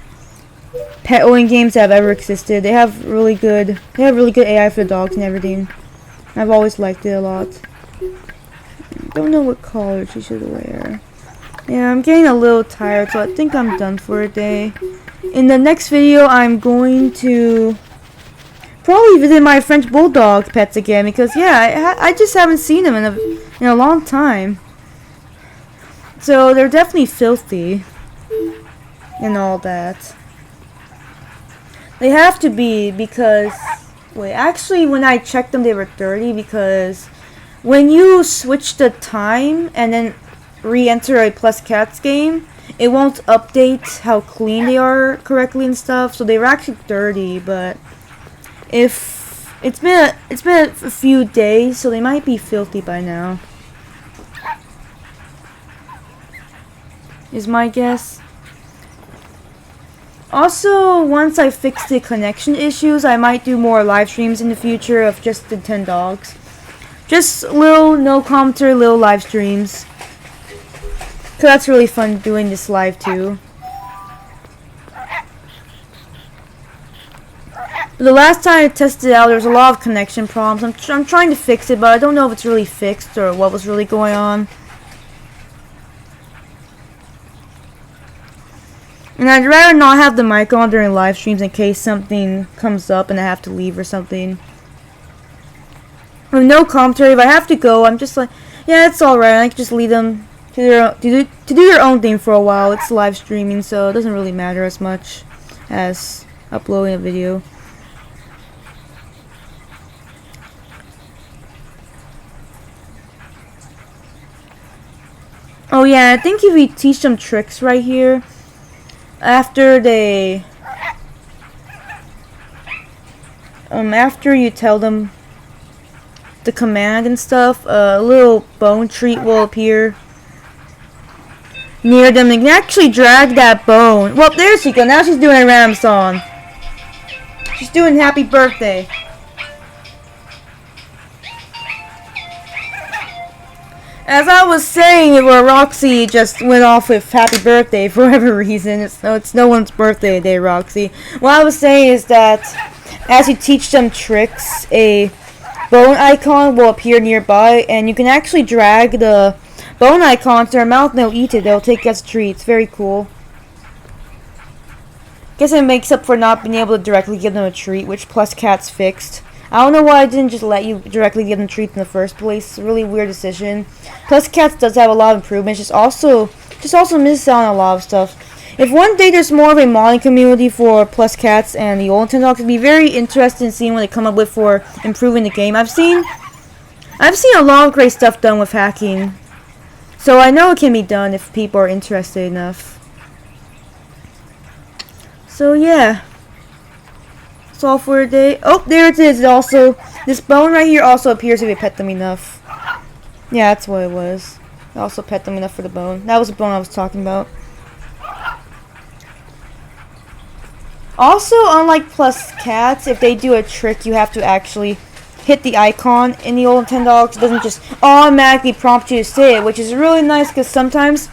pet owning games that have ever existed. They have really good AI for the dogs and everything. I've always liked it a lot. Don't know what color she should wear. Yeah, I'm getting a little tired, so I think I'm done for a day. In the next video, I'm going to probably visit my French Bulldog pets again because, yeah, I just haven't seen them in a long time. So they're definitely filthy and all that. They have to be because, wait, actually when I checked them they were 30 because when you switch the time and then re-enter a Plus Cats game, it won't update how clean they are correctly and stuff. So they were actually 30, but if it's been a few days, so they might be filthy by now. Is my guess. Also, once I fix the connection issues, I might do more live streams in the future of just the Nintendogs. Just little, no commentary, little live streams. Cause that's really fun doing this live too. The last time I tested it out, there was a lot of connection problems. I'm trying to fix it, but I don't know if it's really fixed or what was really going on. And I'd rather not have the mic on during live streams in case something comes up and I have to leave or something. With no commentary, if I have to go, I'm just like, yeah, it's alright. I can just leave them to do their own thing for a while. It's live streaming, so it doesn't really matter as much as uploading a video. Oh yeah, I think if we teach them tricks right here, after you tell them the command and stuff, a little bone treat will appear near them. They can actually drag that bone. Well, there she goes. Now she's doing a Ram song. She's doing Happy Birthday. As I was saying, where Roxy just went off with Happy Birthday for whatever reason. It's no one's birthday today, Roxy. What I was saying is that as you teach them tricks, a bone icon will appear nearby, and you can actually drag the bone icon to their mouth and they'll eat it. They'll take it as a treat. It's very cool. Guess it makes up for not being able to directly give them a treat, which Plus Cats fixed. I don't know why I didn't just let you directly give them treats in the first place. It's a really weird decision. Plus Cats does have a lot of improvements, just also misses out on a lot of stuff. If one day there's more of a modding community for Plus Cats and the old Nintendogs, it'd be very interesting in seeing what they come up with for improving the game. I've seen a lot of great stuff done with hacking, so I know it can be done if people are interested enough. So yeah, that's all for today. Oh, there it is. This bone right here also appears if you pet them enough. Yeah, that's what it was. I also pet them enough for the bone. That was the bone I was talking about. Also, unlike Plus Cats, if they do a trick, you have to actually hit the icon in the old Nintendogs. It doesn't just automatically prompt you to say it, which is really nice because sometimes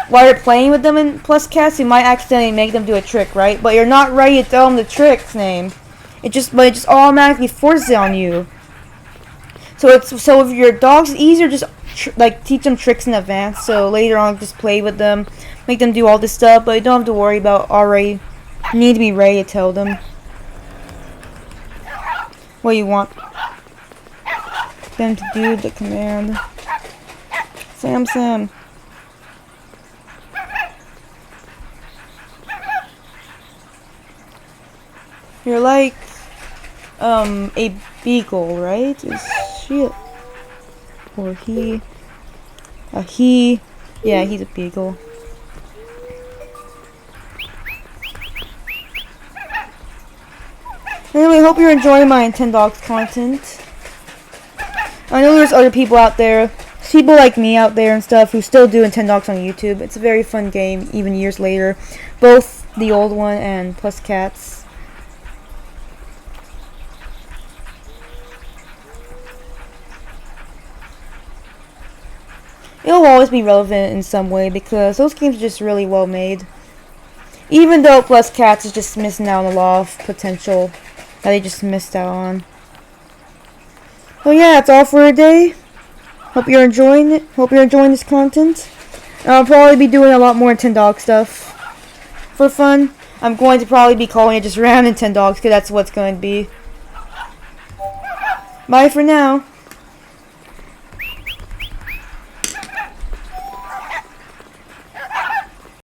while you're playing with them in Plus Cats, you might accidentally make them do a trick, right? But you're not ready to tell them the trick's name. It just automatically forces it on you. So if your dog's easier, just teach them tricks in advance. So later on, just play with them, make them do all this stuff, but you don't have to worry about already. You need to be ready to tell them what you want them to do. The command. Sam. You're like a beagle, right? Is she or he? He. Yeah, he's a beagle. Anyway, hope you're enjoying my Nintendogs content. I know there's other people out there, people like me out there and stuff, who still do Nintendogs on YouTube. It's a very fun game, even years later. Both the old one and Plus Cats. It'll always be relevant in some way because those games are just really well made. Even though Plus Cats is just missing out on a lot of potential that they just missed out on. Well, yeah, that's all for today. Hope you're enjoying it. Hope you're enjoying this content. I'll probably be doing a lot more Nintendog stuff for fun. I'm going to probably be calling it just random Nintendogs because that's what it's going to be. Bye for now.